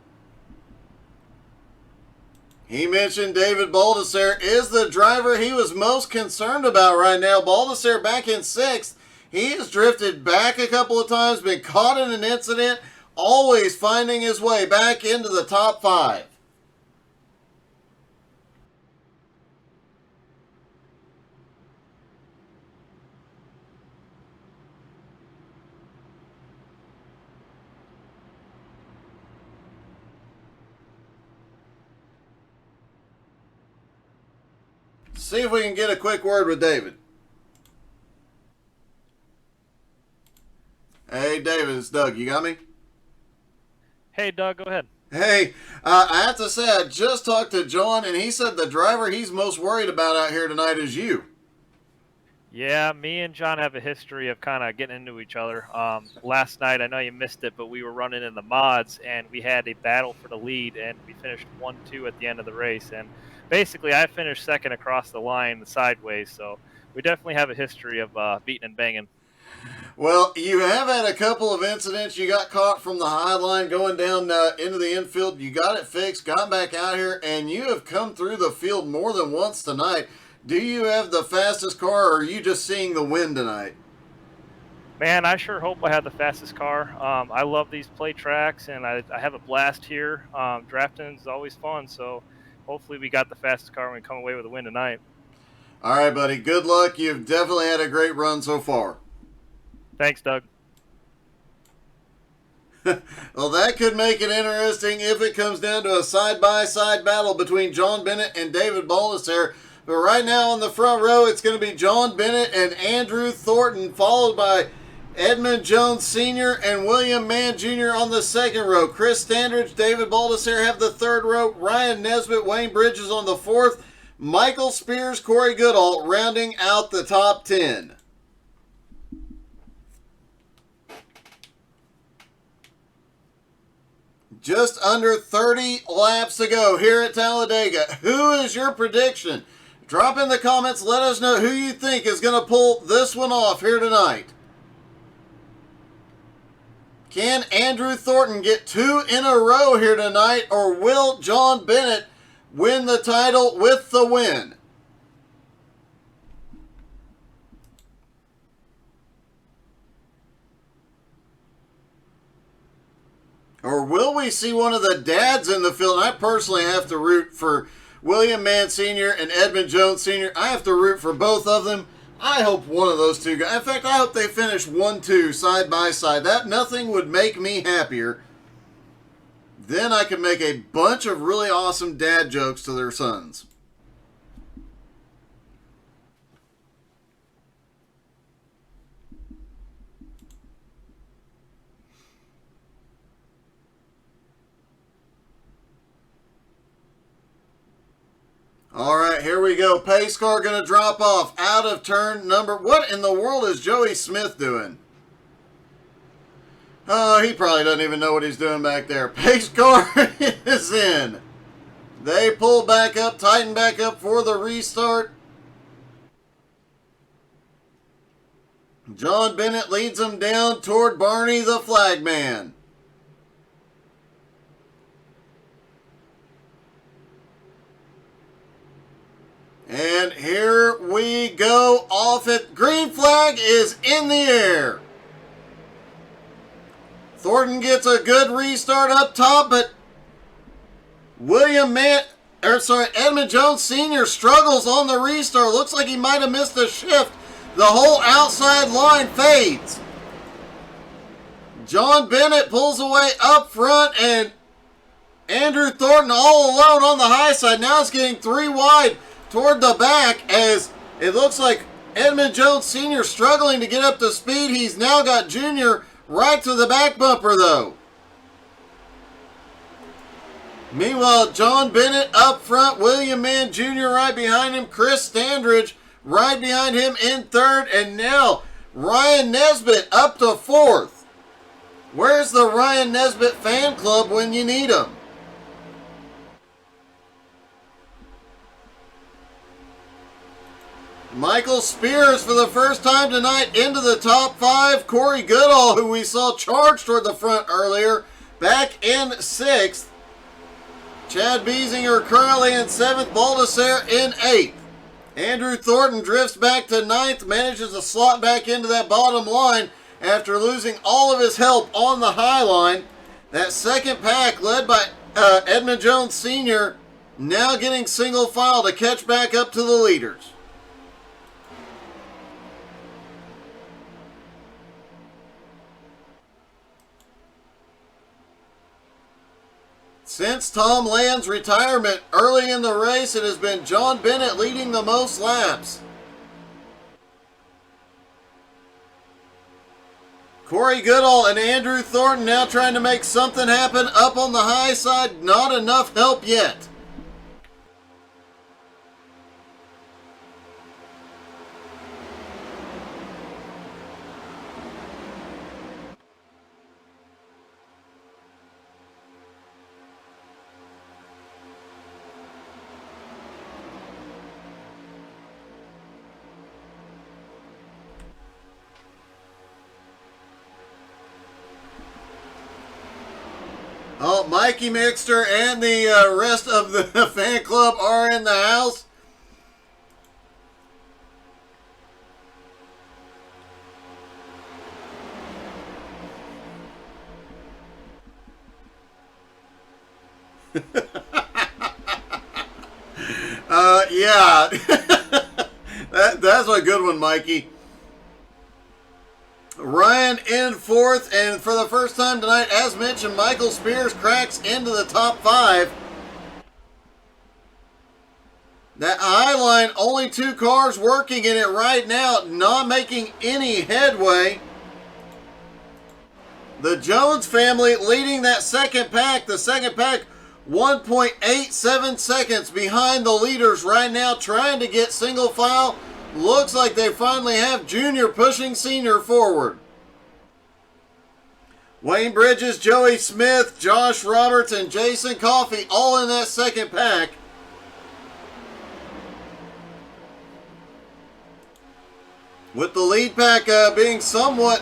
He mentioned David Baldessare is the driver he was most concerned about right now. Baldessare back in sixth. He has drifted back a couple of times, been caught in an incident, always finding his way back into the top five. See if we can get a quick word with David. Hey, David, it's Doug. You got me? Hey, Doug, go ahead. Hey, I have to say, I just talked to John, and he said the driver he's most worried about out here tonight is you. Yeah, me and John have a history of kind of getting into each other. Last night, I know you missed it, but we were running in the mods, and we had a battle for the lead, and we finished 1-2 at the end of the race. And basically, I finished second across the line sideways, so we definitely have a history of beating and banging. Well, you have had a couple of incidents. You got caught from the high line going down into the infield. You got it fixed, got back out here, and you have come through the field more than once tonight. Do you have the fastest car, or are you just seeing the win tonight? Man, I sure hope I have the fastest car. I love these play tracks, and I have a blast here. Drafting is always fun, so hopefully we got the fastest car and we come away with a win tonight. All right, buddy. Good luck. You've definitely had a great run so far. Thanks, Doug. Well, that could make it interesting if it comes down to a side-by-side battle between John Bennett and David Baldessare. But right now on the front row, it's going to be John Bennett and Andrew Thornton, followed by Edmund Jones Sr. and William Mann Jr. on the second row. Chris Standridge, David Baldessare have the third row. Ryan Nesbitt, Wayne Bridges on the fourth. Michael Spears, Corey Goodall rounding out the top 10. Just under 30 laps to go here at Talladega. Who is your prediction? Drop in the comments. Let us know who you think is going to pull this one off here tonight. Can Andrew Thornton get 2 in a row here tonight, or will John Bennett win the title with the win? Or will we see one of the dads in the field? And I personally have to root for William Mann Sr. and Edmund Jones Sr. I have to root for both of them. I hope one of those two guys. In fact, I hope they finish 1-2 side by side. That nothing would make me happier. Then I could make a bunch of really awesome dad jokes to their sons. All right, here we go. Pace car going to drop off out of turn number... What in the world is Joey Smith doing? Oh, he probably doesn't even know what he's doing back there. Pace car is in. They pull back up, tighten back up for the restart. John Bennett leads them down toward Barney the flagman. And here we go off it. Green flag is in the air. Thornton gets a good restart up top, but Edmund Jones Sr. struggles on the restart. Looks like he might have missed a shift. The whole outside line fades. John Bennett pulls away up front, and Andrew Thornton all alone on the high side. Now it's getting 3 wide toward the back as it looks like Edmund Jones Sr. struggling to get up to speed. He's now got Junior right to the back bumper, though. Meanwhile, John Bennett up front, William Mann Jr. right behind him, Chris Standridge right behind him in third, and now Ryan Nesbitt up to fourth. Where's the Ryan Nesbitt fan club when you need them? Michael Spears for the first time tonight into the top 5. Corey Goodall, who we saw charge toward the front earlier, back in 6th. Chad Biesinger currently in 7th. Baldessare in 8th. Andrew Thornton drifts back to 9th, manages to slot back into that bottom line after losing all of his help on the high line. That second pack led by Edmund Jones Sr. now getting single file to catch back up to the leaders. Since Tom Land's retirement early in the race, it has been John Bennett leading the most laps. Corey Goodall and Andrew Thornton now trying to make something happen up on the high side. Not enough help yet. Oh, Mikey Mixter and the rest of the fan club are in the house. Yeah. That's a good one, Mikey. Ryan in 4th, and for the first time tonight, as mentioned, Michael Spears cracks into the top 5. That high line, only 2 cars working in it right now, not making any headway. The Jones family leading that second pack. The second pack 1.87 seconds behind the leaders right now, trying to get single file. Looks like they finally have Junior pushing Senior forward. Wayne Bridges, Joey Smith, Josh Roberts, and Jason Coffey all in that second pack. With the lead pack being somewhat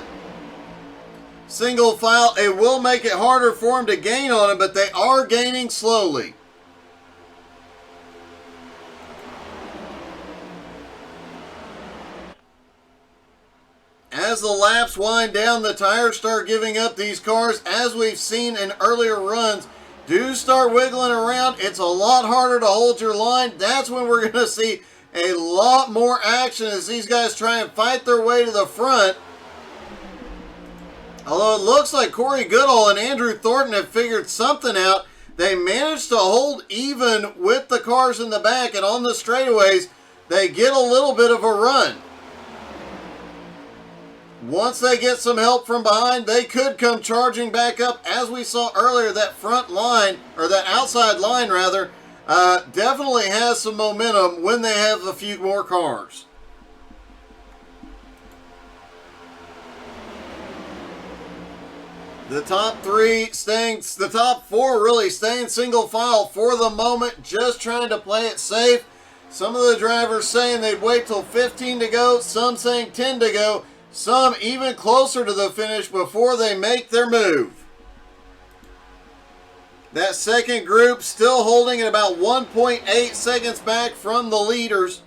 single file, it will make it harder for them to gain on them, but they are gaining slowly. As the laps wind down, the tires start giving up. These cars, as we've seen in earlier runs, do start wiggling around. It's a lot harder to hold your line. That's when we're going to see a lot more action as these guys try and fight their way to the front. Although it looks like Corey Goodall and Andrew Thornton have figured something out. They managed to hold even with the cars in the back, and on the straightaways, they get a little bit of a run. Once they get some help from behind, they could come charging back up. As we saw earlier, that front line, or that outside line rather, definitely has some momentum when they have a few more cars. The top four really staying single file for the moment, just trying to play it safe. Some of the drivers saying they'd wait till 15 to go, some saying 10 to go, some even closer to the finish before they make their move. That second group still holding at about 1.8 seconds back from the leaders.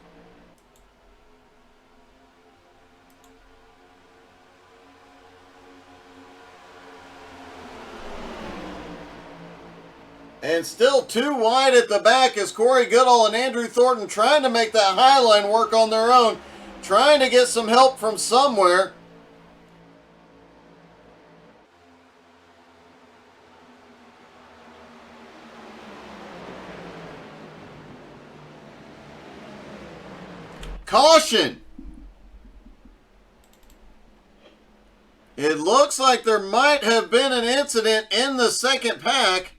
And still too wide at the back is Corey Goodall and Andrew Thornton trying to make that high line work on their own, trying to get some help from somewhere. Caution! It looks like there might have been an incident in the second pack.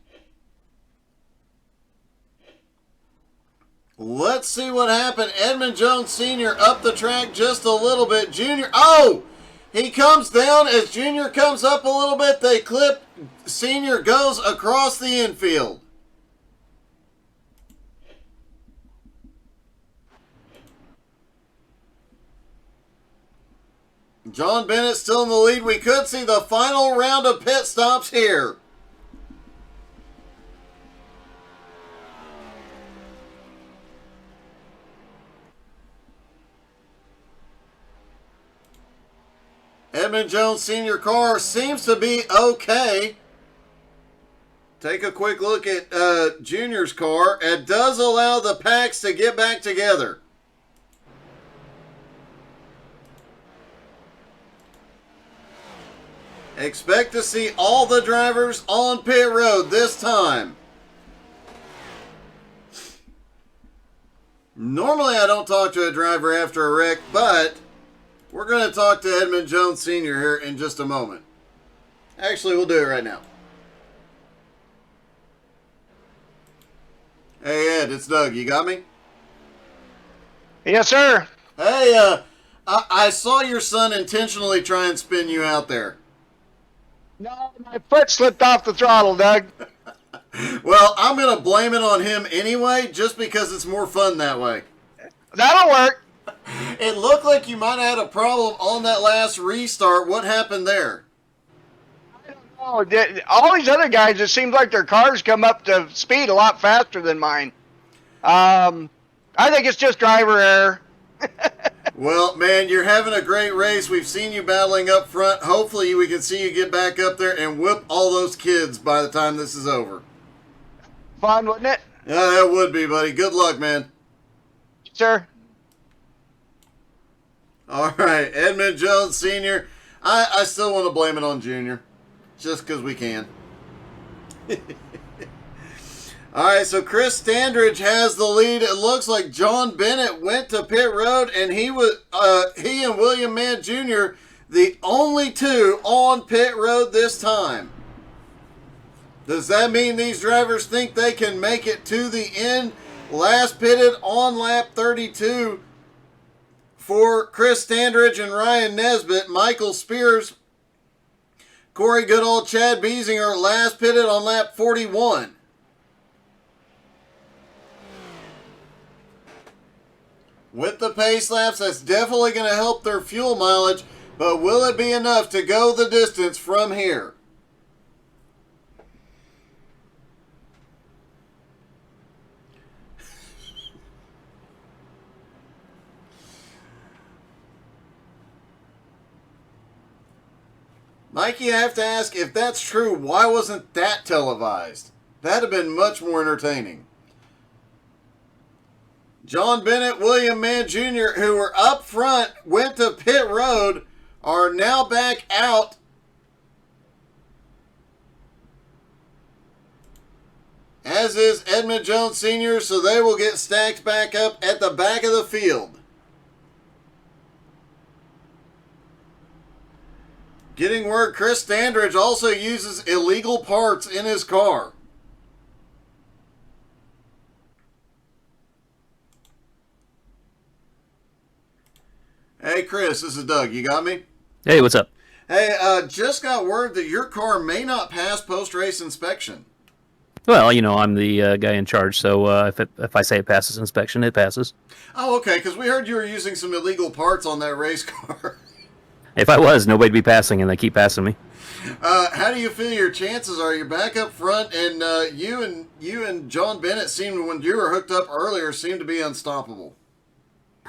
Let's see what happened. Edmund Jones Sr. up the track just a little bit. Junior, oh! He comes down. As Junior comes up a little bit, they clip. Senior goes across the infield. John Bennett still in the lead. We could see the final round of pit stops here. Edmund Jones Sr. car seems to be okay. Take a quick look at Junior's car. It does allow the packs to get back together. Expect to see all the drivers on pit road this time. Normally I don't talk to a driver after a wreck, but we're going to talk to Edmund Jones Sr. here in just a moment. Actually, we'll do it right now. Hey, Ed, it's Doug. You got me? Yes, sir. Hey, I saw your son intentionally try and spin you out there. No, my foot slipped off the throttle, Doug. Well, I'm going to blame it on him anyway, just because it's more fun that way. That'll work. It looked like you might have had a problem on that last restart. What happened there? I don't know. All these other guys, it seems like their cars come up to speed a lot faster than mine. I think it's just driver error. Well, man, you're having a great race. We've seen you battling up front. Hopefully we can see you get back up there and whip all those kids by the time this is over. Fun, wouldn't it? Yeah, that would be, buddy. Good luck, man. Sir. All right, Edmund Jones Sr. I still want to blame it on Junior, just because we can. All right, so Chris Standridge has the lead. It looks like John Bennett went to pit road, and he and William Mann Jr. the only two on pit road this time. Does that mean these drivers think they can make it to the end? Last pitted on lap 32 for Chris Standridge and Ryan Nesbitt. Michael Spears, Corey Goodall, Chad Biesinger last pitted on lap 41. With the pace laps, that's definitely going to help their fuel mileage, but will it be enough to go the distance from here? Mikey, I have to ask, if that's true, why wasn't that televised? That'd have been much more entertaining. John Bennett, William Mann Jr., who were up front, went to pit road, are now back out. As is Edmund Jones Sr., so they will get stacked back up at the back of the field. Getting word Chris Standridge also uses illegal parts in his car. Hey, Chris, this is Doug. You got me? Hey, what's up? Hey, just got word that your car may not pass post-race inspection. Well, I'm the guy in charge, so if I say it passes inspection, it passes. Oh, okay, because we heard you were using some illegal parts on that race car. If I was, nobody'd be passing, and they keep passing me. How do you feel your chances are? You're back up front, and you and John Bennett seemed, when you were hooked up earlier, seemed to be unstoppable.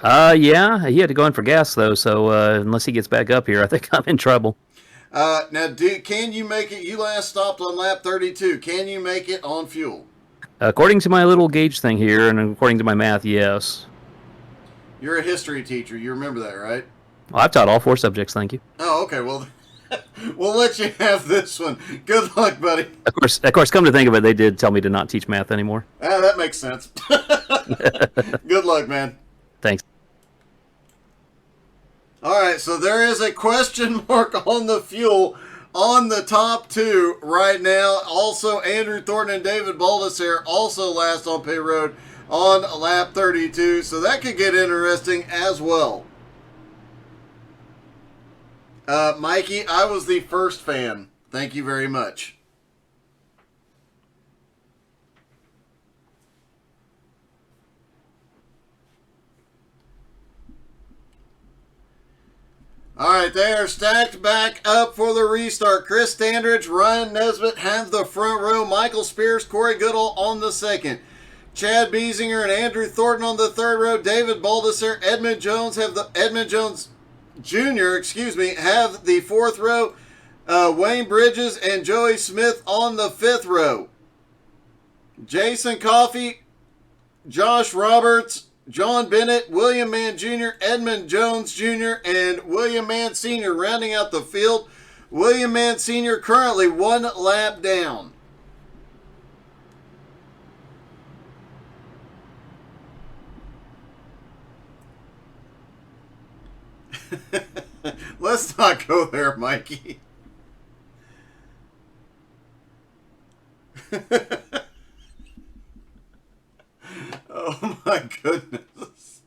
Yeah, he had to go in for gas, though, so unless he gets back up here, I think I'm in trouble. Now, can you make it? You last stopped on lap 32. Can you make it on fuel? According to my little gauge thing here, and according to my math, yes. You're a history teacher. You remember that, right? Well, I've taught all 4 subjects, thank you. Oh, okay. Well, we'll let you have this one. Good luck, buddy. Of course, come to think of it, they did tell me to not teach math anymore. That makes sense. Good luck, man. Thanks. All right, so there is a question mark on the fuel on the top 2 right now. Also, Andrew Thornton and David Baldessere also last on pit road on lap 32, so that could get interesting as well. Mikey, I was the first fan. Thank you very much. All right, they are stacked back up for the restart. Chris Standridge, Ryan Nesbitt have the front row. Michael Spears, Corey Goodall on the second. Chad Biesinger and Andrew Thornton on the third row. David Baldessere, Edmund Jones Jr. Have the fourth row. Wayne Bridges and Joey Smith on the fifth row. Jason Coffey, Josh Roberts, John Bennett, William Mann Jr., Edmund Jones Jr., and William Mann Sr. rounding out the field. William Mann Sr. currently 1 lap down. Let's not go there, Mikey. Oh my goodness.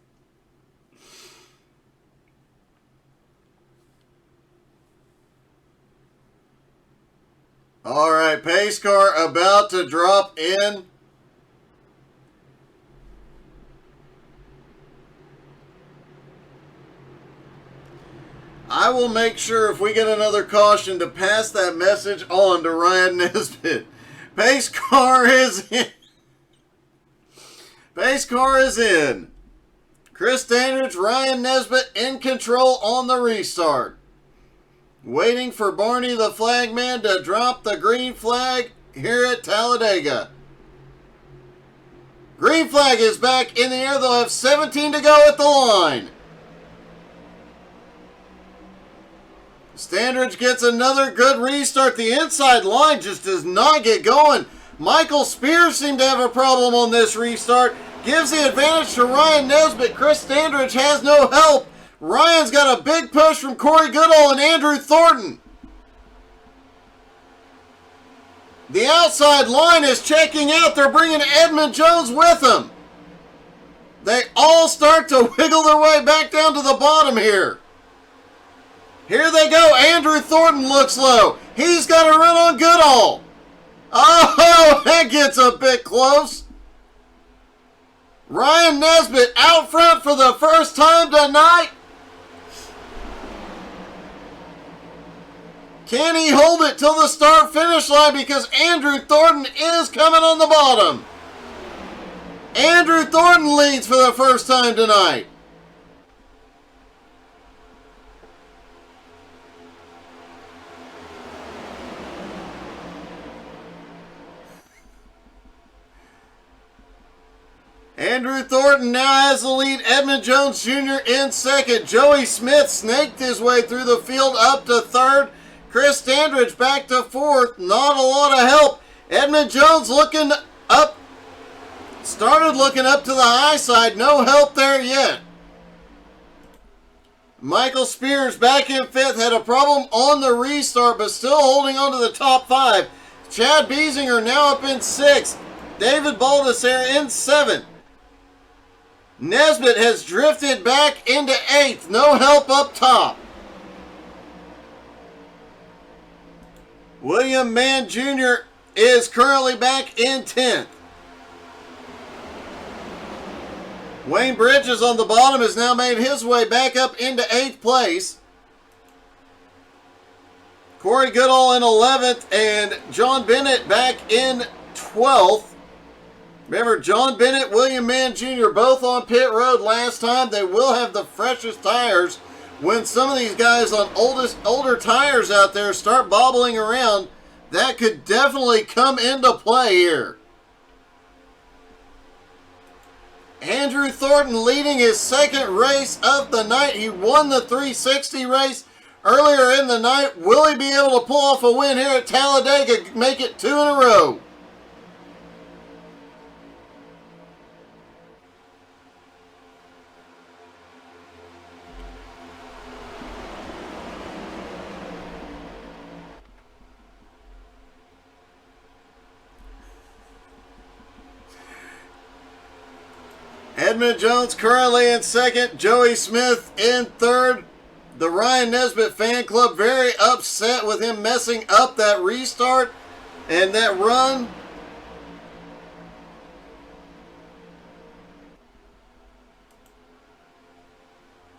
All right, pace car about to drop in. I will make sure if we get another caution to pass that message on to Ryan Nesbitt. Pace car is in. Pace car is in. Chris Standridge, Ryan Nesbitt in control on the restart. Waiting for Barney the flagman to drop the green flag here at Talladega. Green flag is back in the air. They'll have 17 to go at the line. Standridge gets another good restart. The inside line just does not get going. Michael Spears seemed to have a problem on this restart. Gives the advantage to Ryan Nesbitt. Chris Standridge has no help. Ryan's got a big push from Corey Goodall and Andrew Thornton. The outside line is checking out. They're bringing Edmund Jones with them. They all start to wiggle their way back down to the bottom here. Here they go. Andrew Thornton looks low. He's got to run on Goodall. Oh, that gets a bit close. Ryan Nesbitt out front for the first time tonight. Can he hold it till the start-finish line? Because Andrew Thornton is coming on the bottom. Andrew Thornton leads for the first time tonight. Andrew Thornton now has the lead. Edmund Jones Jr. in second. Joey Smith snaked his way through the field up to third. Chris Standridge back to fourth. Not a lot of help. Edmund Jones looking up. Started looking up to the high side. No help there yet. Michael Spears back in fifth. Had a problem on the restart, but still holding on to the top 5. Chad Biesinger now up in sixth. David Baldessere in seventh. Nesbitt has drifted back into 8th. No help up top. William Mann Jr. is currently back in 10th. Wayne Bridges on the bottom has now made his way back up into 8th place. Corey Goodall in 11th and John Bennett back in 12th. Remember, John Bennett, William Mann Jr. both on pit road last time. They will have the freshest tires. When some of these guys on older tires out there start bobbling around, that could definitely come into play here. Andrew Thornton leading his second race of the night. He won the 360 race earlier in the night. Will he be able to pull off a win here at Talladega, make it 2 in a row? Edmund Jones currently in second. Joey Smith in third. The Ryan Nesbitt fan club very upset with him messing up that restart and that run.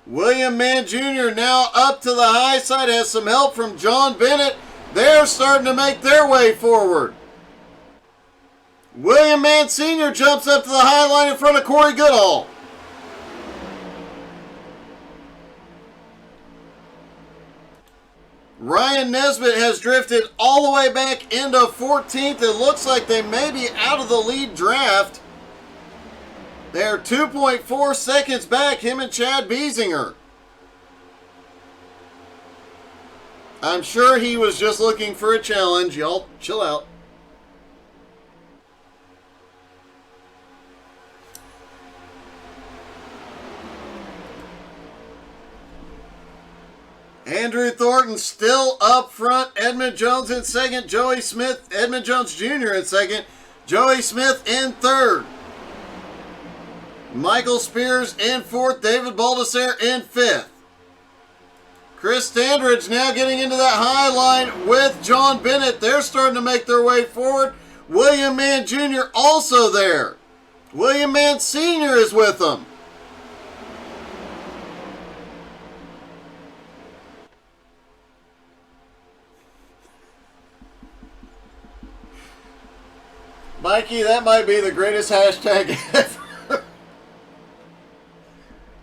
William Mann Jr. now up to the high side, has some help from John Bennett. They're starting to make their way forward. William Mann Sr. jumps up to the high line in front of Corey Goodall. Ryan Nesbitt has drifted all the way back into 14th. It looks like they may be out of the lead draft. They're 2.4 seconds back, him and Chad Biesinger. I'm sure he was just looking for a challenge. Y'all chill out. Andrew Thornton still up front. Edmund Jones in second. Joey Smith, Edmund Jones Jr. in second. Joey Smith in third. Michael Spears in fourth. David Baldessare in fifth. Chris Standridge now getting into that high line with John Bennett. They're starting to make their way forward. William Mann Jr. also there. William Mann Sr. is with them. Mikey, that might be the greatest hashtag ever.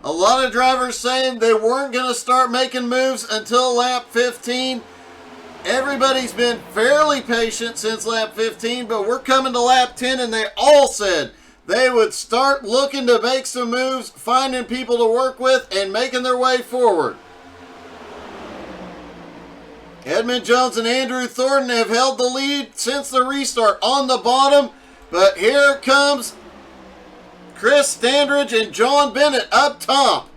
A lot of drivers saying they weren't going to start making moves until lap 15. Everybody's been fairly patient since lap 15, but we're coming to lap 10, and they all said they would start looking to make some moves, finding people to work with, and making their way forward. Edmund Jones and Andrew Thornton have held the lead since the restart on the bottom, but here comes Chris Standridge and John Bennett up top.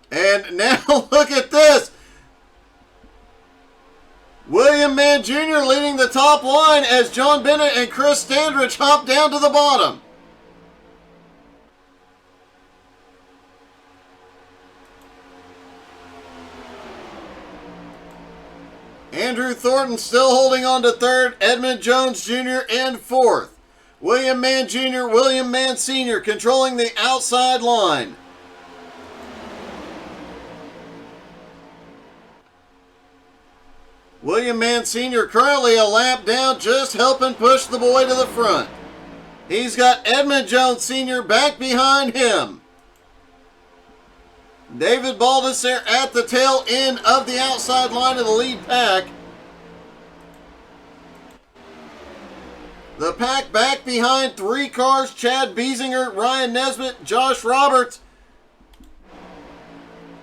And now look at this. William Mann Jr. leading the top line as John Bennett and Chris Standridge hop down to the bottom. Andrew Thornton still holding on to third. Edmund Jones Jr. in fourth. William Mann Jr., William Mann Sr. controlling the outside line. William Mann Sr. currently a lap down, just helping push the boy to the front. He's got Edmund Jones Sr. back behind him. David Baldessare at the tail end of the outside line of the lead pack. The pack back behind three cars: Chad Biesinger, Ryan Nesbitt, Josh Roberts.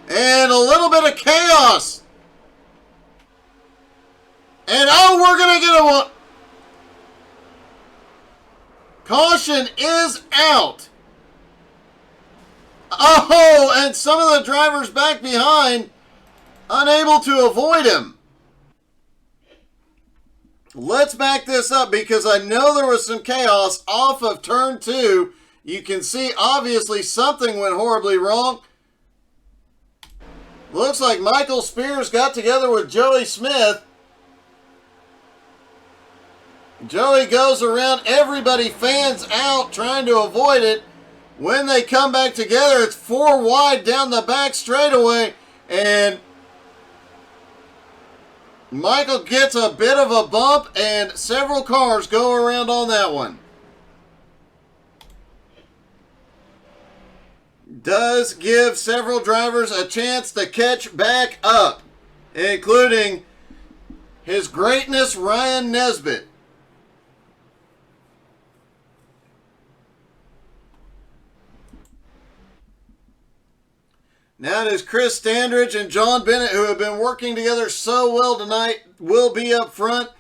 And a little bit of chaos. And oh, we're going to get a one. Caution is out. Oh, and some of the drivers back behind unable to avoid him. let's back this up because I know there was some chaos off of turn 2. You can see, obviously, something went horribly wrong. Looks like Michael Spears got together with Joey Smith. Joey goes around. Everybody fans out trying to avoid it. When they come back together, it's 4 wide down the back straightaway. And Michael gets a bit of a bump, and several cars go around on that one. Does give several drivers a chance to catch back up, including His Greatness Ryan Nesbitt. Now it is Chris Standridge and John Bennett, who have been working together so well tonight, will be up front.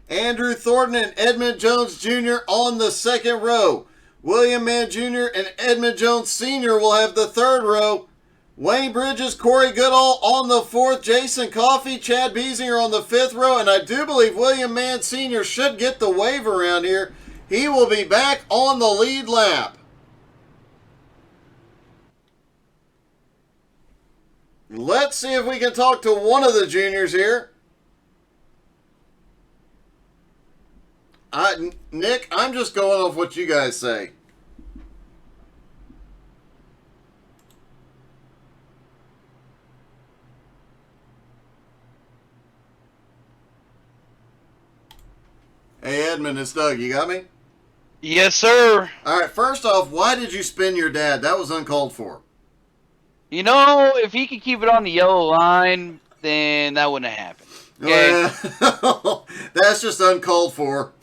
Andrew Thornton and Edmund Jones Jr. on the second row. William Mann Jr. and Edmund Jones Sr. will have the third row. Wayne Bridges, Corey Goodall on the fourth. Jason Coffey, Chad Beesinger on the fifth row. And I do believe William Mann Sr. should get the wave around here. He will be back on the lead lap. Let's see if we can talk to one of the juniors here. Nick, I'm just going off what you guys say. Hey, Edmund, it's Doug. You got me? Yes, sir. All right, first off, why did you spin your dad? That was uncalled for. You know, if he could keep it on the yellow line, then that wouldn't have happened. Okay? Well, that's just uncalled for.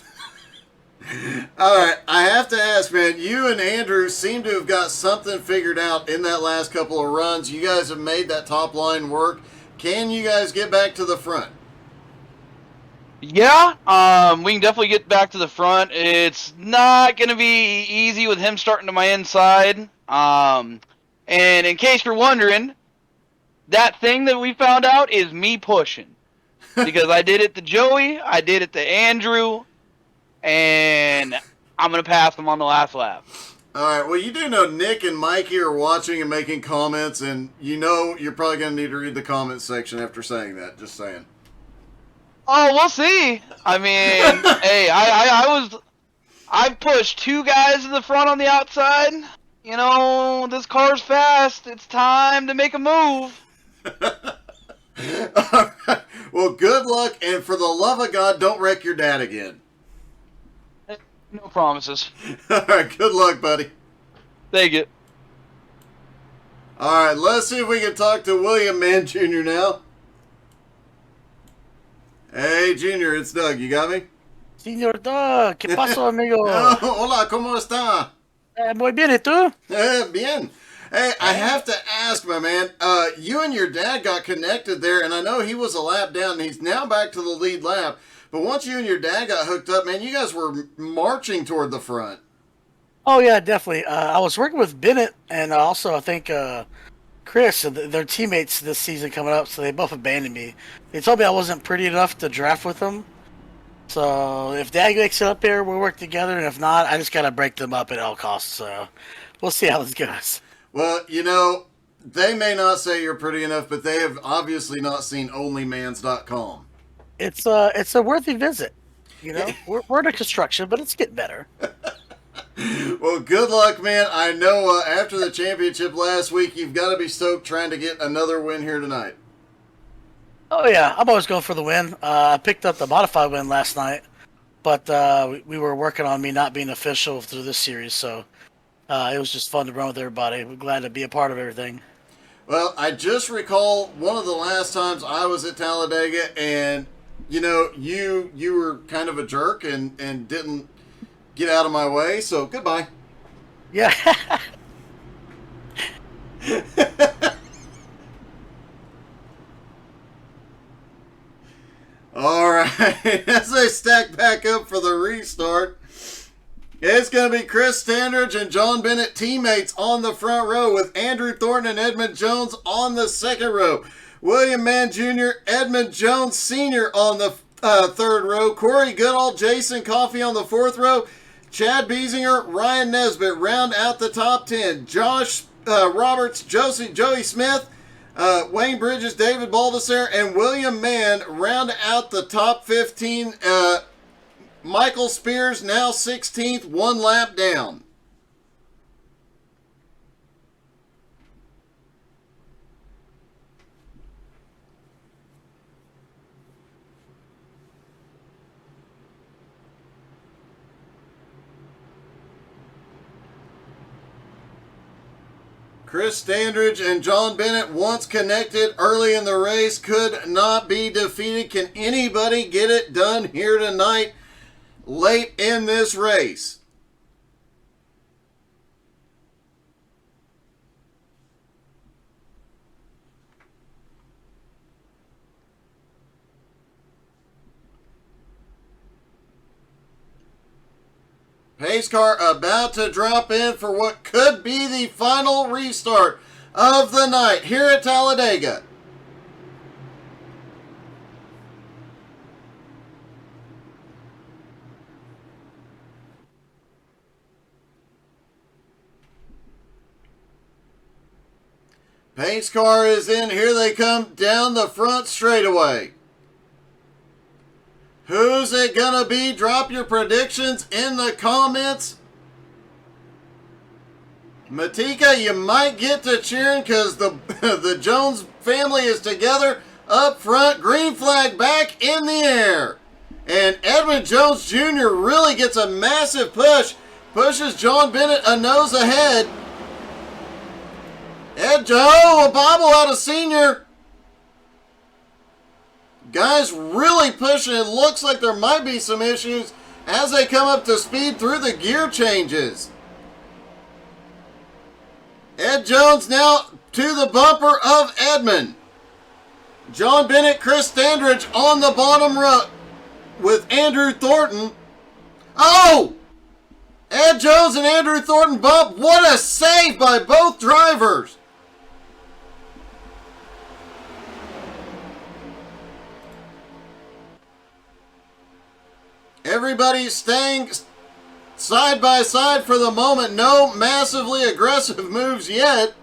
All right, I have to ask, man, you and Andrew seem to have got something figured out in that last couple of runs. You guys have made that top line work. Can you guys get back to the front? Yeah, we can definitely get back to the front. It's not going to be easy with him starting to my inside. And in case you're wondering, that thing that we found out is me pushing. Because I did it to Joey, I did it to Andrew, and I'm going to pass him on the last lap. All right, well, you do know Nick and Mikey are watching and making comments, and you know you're probably going to need to read the comment section after saying that, just saying. Oh, we'll see. I mean, hey, I pushed 2 guys in the front on the outside. You know, this car's fast. It's time to make a move. All right. Well, good luck, and for the love of God, don't wreck your dad again. No promises. All right, good luck, buddy. Thank you. All right, let's see if we can talk to William Mann Jr. now. Hey, Junior, it's Doug. You got me? Señor Doug, ¿qué pasó, amigo? Oh, hola, ¿cómo está? Muy bien, ¿y tú? Bien. Hey, I have to ask, my man, you and your dad got connected there, and I know he was a lap down, and he's now back to the lead lap. But once you and your dad got hooked up, man, you guys were marching toward the front. Oh, yeah, definitely. I was working with Bennett, and also I think Chris, their teammates this season coming up, so they both abandoned me. They told me I wasn't pretty enough to draft with them. So if Dad makes it up here, we'll work together, and if not, I just got to break them up at all costs. So we'll see how this goes. Well, you know, they may not say you're pretty enough, but they have obviously not seen onlymans.com. It's a worthy visit. You know, we're into construction, but it's getting better. Well, good luck, man. I know after the championship last week, you've got to be stoked trying to get another win here tonight. Oh, yeah. I'm always going for the win. I picked up the modified win last night, but we were working on me not being official through this series, so it was just fun to run with everybody. We're glad to be a part of everything. Well, I just recall one of the last times I was at Talladega, and, you know, you were kind of a jerk and didn't get out of my way, so goodbye. Yeah. All right, as they stack back up for the restart, it's going to be Chris Standridge and John Bennett teammates on the front row with Andrew Thornton and Edmund Jones on the second row. William Mann Jr., Edmund Jones Sr. on the third row. Corey Goodall, Jason Coffey on the fourth row. Chad Biesinger, Ryan Nesbitt round out the top 10. Josh Roberts, Joey Smith, Wayne Bridges, David Baldessare, and William Mann round out the top 15. Michael Spears now 16th, one lap down. Chris Standridge and John Bennett, once connected early in the race, could not be defeated. Can anybody get it done here tonight, late in this race? Pace car about to drop in for what could be the final restart of the night here at Talladega. Pace car is in. Here they come down the front straightaway. Who's it gonna be? Drop your predictions in the comments. Matika, you might get to cheering because the Jones family is together up front. Green flag back in the air. And Edmund Jones Jr. really gets a massive push. Pushes John Bennett a nose ahead. A bobble out of senior. Guys really pushing. It looks like there might be some issues as they come up to speed through the gear changes. Ed Jones now to the bumper of Edmund. John Bennett, Chris Standridge on the bottom row with Andrew Thornton. Oh! Ed Jones and Andrew Thornton bump. What a save by both drivers. Everybody staying side by side for the moment. No massively aggressive moves yet.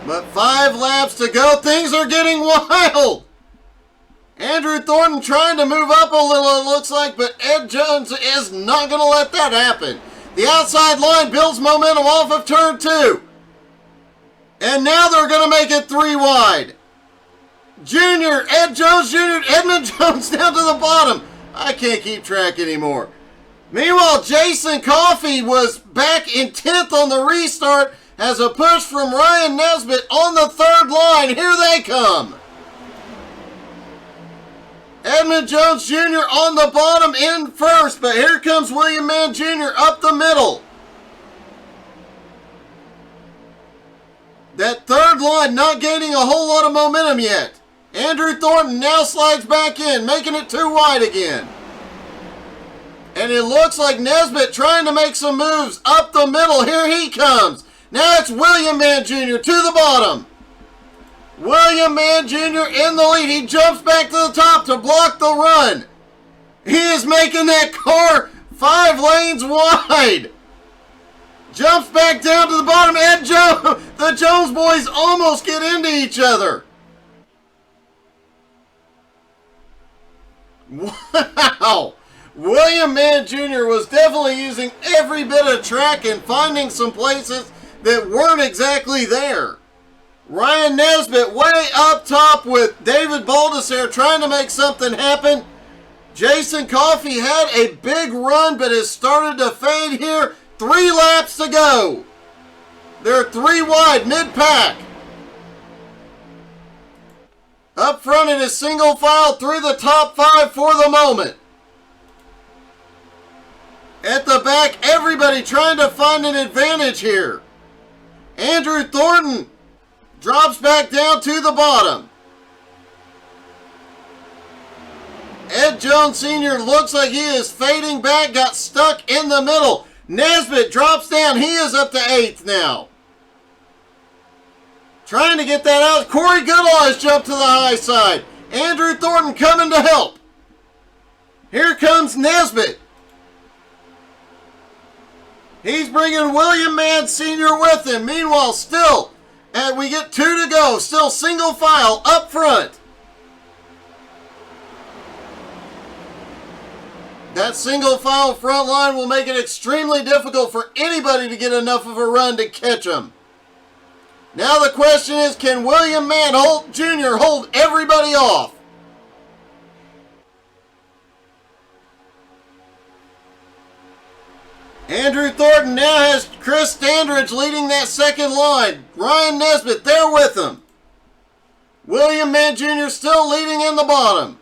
But 5 laps to go. Things are getting wild. Andrew Thornton trying to move up a little, it looks like, but Ed Jones is not going to let that happen. The outside line builds momentum off of turn 2. And now they're going to make it 3 wide. Junior, Ed Jones Jr., Edmund Jones down to the bottom. I can't keep track anymore. Meanwhile, Jason Coffey was back in 10th on the restart as a push from Ryan Nesbitt on the 3rd line. Here they come. Edmund Jones Jr. on the bottom in first, but here comes William Mann Jr. up the middle. That 3rd line not gaining a whole lot of momentum yet. Andrew Thornton now slides back in, making it 2 wide again. And it looks like Nesbitt trying to make some moves up the middle. Here he comes. Now it's William Mann Jr. to the bottom. William Mann Jr. in the lead. He jumps back to the top to block the run. He is making that car 5 lanes wide. Jumps back down to the bottom, and the Jones boys almost get into each other. Wow! William Mann Jr. was definitely using every bit of track and finding some places that weren't exactly there. Ryan Nesbitt way up top with David Baldessare trying to make something happen. Jason Coffey had a big run but has started to fade here. 3 laps to go. They're 3 wide, mid-pack. Up front it is single file through the top 5 for the moment. At the back, everybody trying to find an advantage here. Andrew Thornton drops back down to the bottom. Ed Jones Sr. looks like he is fading back, got stuck in the middle. Nesbitt drops down. He is up to 8th now. Trying to get that out. Corey Goodall has jumped to the high side. Andrew Thornton coming to help. Here comes Nesbitt. He's bringing William Mann Sr. with him. Meanwhile, still, and we get 2 to go. Still single file up front. That single file front line will make it extremely difficult for anybody to get enough of a run to catch him. Now the question is, can William Mann Jr. hold everybody off? Andrew Thornton now has Chris Standridge leading that second line. Ryan Nesbitt there with him. William Mann Jr. still leading in the bottom.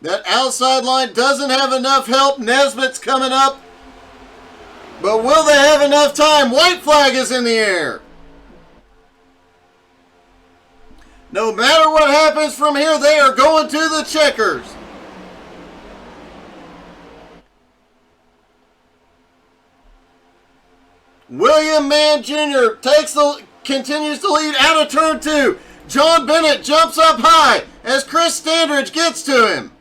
That outside line doesn't have enough help. Nesbitt's coming up. But will they have enough time? White flag is in the air. No matter what happens from here, they are going to the checkers. William Mann Jr. continues to lead out of turn 2. John Bennett jumps up high as Chris Standridge gets to him.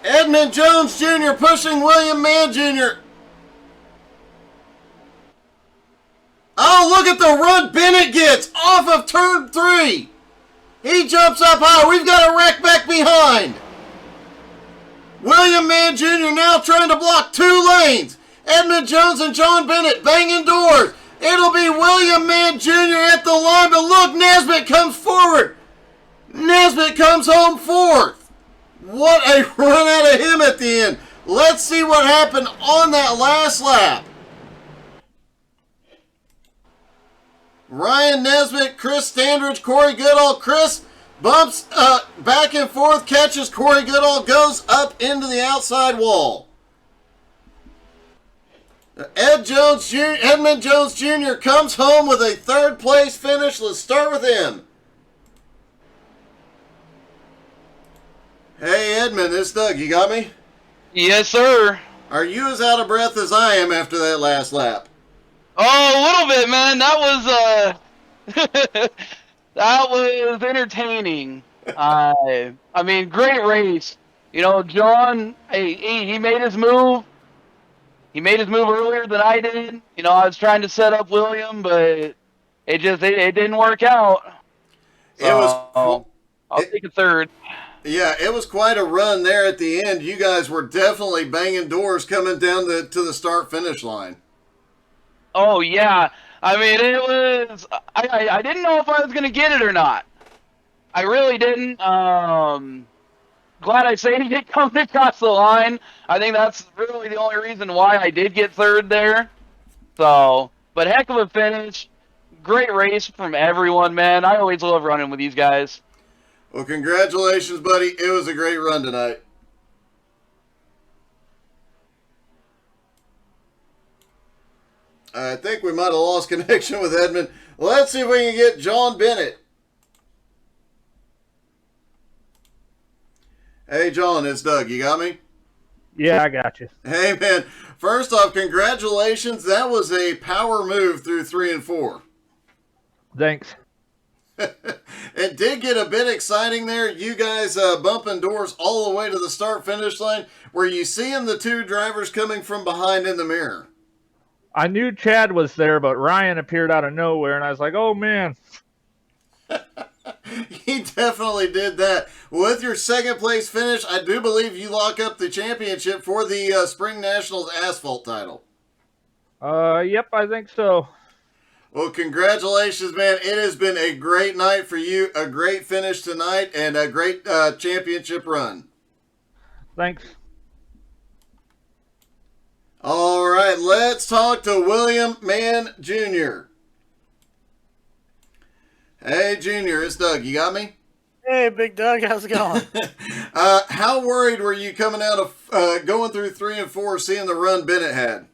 Edmund Jones Jr. pushing William Mann Jr. Oh, look at the run Bennett gets off of turn 3. He jumps up high. We've got a wreck back behind. William Mann Jr. now trying to block 2 lanes. Edmund Jones and John Bennett banging doors. It'll be William Mann Jr. at the line, but look, Nesbitt comes forward. Nesbitt comes home 4th. What a run out of him at the end. Let's see what happened on that last lap. Ryan Nesbitt, Chris Standridge, Corey Goodall. Chris bumps back and forth, catches Corey Goodall, goes up into the outside wall. Edmund Jones Jr. comes home with a 3rd place finish. Let's start with him. Hey, Edmund, it's Doug. You got me? Yes, sir. Are you as out of breath as I am after that last lap? Oh, a little bit, man. That was that was entertaining. I mean, great race. You know, John, he made his move. He made his move earlier than I did. You know, I was trying to set up William, but it didn't work out. So, I'll take a 3rd. Yeah, it was quite a run there at the end. You guys were definitely banging doors coming down to the start-finish line. Oh, yeah. I mean, it was... I didn't know if I was going to get it or not. I really didn't. Glad I saved it coming across the line. I think that's really the only reason why I did get 3rd there. So, but heck of a finish. Great race from everyone, man. I always love running with these guys. Well, congratulations, buddy. It was a great run tonight. I think we might have lost connection with Edmund. Let's see if we can get John Bennett. Hey, John, it's Doug. You got me? Yeah, I got you. Hey, man. First off, congratulations. That was a power move through 3 and 4. Thanks. It did get a bit exciting there. You guys bumping doors all the way to the start-finish line. Were you seeing the 2 drivers coming from behind in the mirror? I knew Chad was there, but Ryan appeared out of nowhere, and I was like, oh, man. He definitely did that. With your 2nd place finish, I do believe you lock up the championship for the Spring Nationals Asphalt title. Yep, I think so. Well, congratulations, man. It has been a great night for you, a great finish tonight, and a great championship run. Thanks. All right, let's talk to William Mann Jr. Hey, Junior, it's Doug. You got me? Hey, Big Doug, how's it going? How worried were you coming out of going through 3 and 4, seeing the run Bennett had?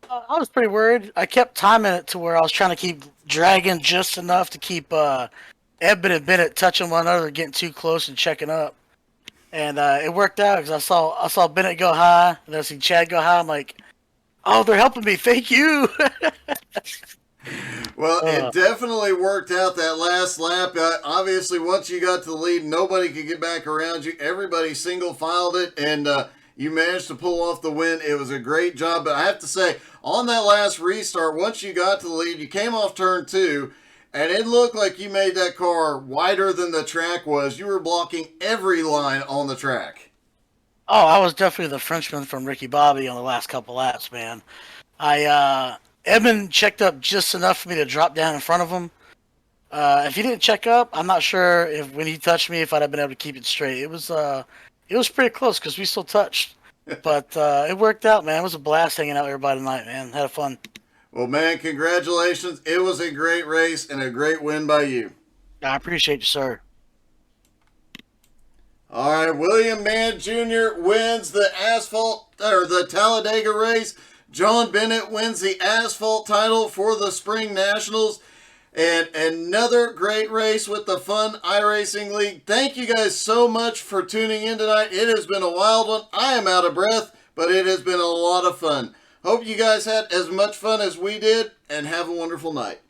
I was pretty worried. I kept timing it to where I was trying to keep dragging just enough to keep Edmund and Bennett touching one another, getting too close and checking up. and it worked out because I saw Bennett go high, and then I see Chad go high. I'm like, oh, they're helping me. Thank you. Well, it definitely worked out that last lap. Obviously, once you got to the lead, nobody could get back around you. Everybody single filed it, and you managed to pull off the win. It was a great job. But I have to say, on that last restart, once you got to the lead, you came off turn 2, and it looked like you made that car wider than the track was. You were blocking every line on the track. Oh, I was definitely the Frenchman from Ricky Bobby on the last couple laps, man. Edmund checked up just enough for me to drop down in front of him. If he didn't check up, I'm not sure if when he touched me, if I'd have been able to keep it straight. It was pretty close because we still touched, but it worked out, man. It was a blast hanging out with everybody tonight, man. Had fun. Well, man, congratulations. It was a great race and a great win by you. I appreciate you, sir. All right, William Mann Jr. wins the the Talladega race. John Bennett wins the asphalt title for the Spring Nationals. And another great race with the fun iRacing League. Thank you guys so much for tuning in tonight. It has been a wild one. I am out of breath, but it has been a lot of fun. Hope you guys had as much fun as we did, and have a wonderful night.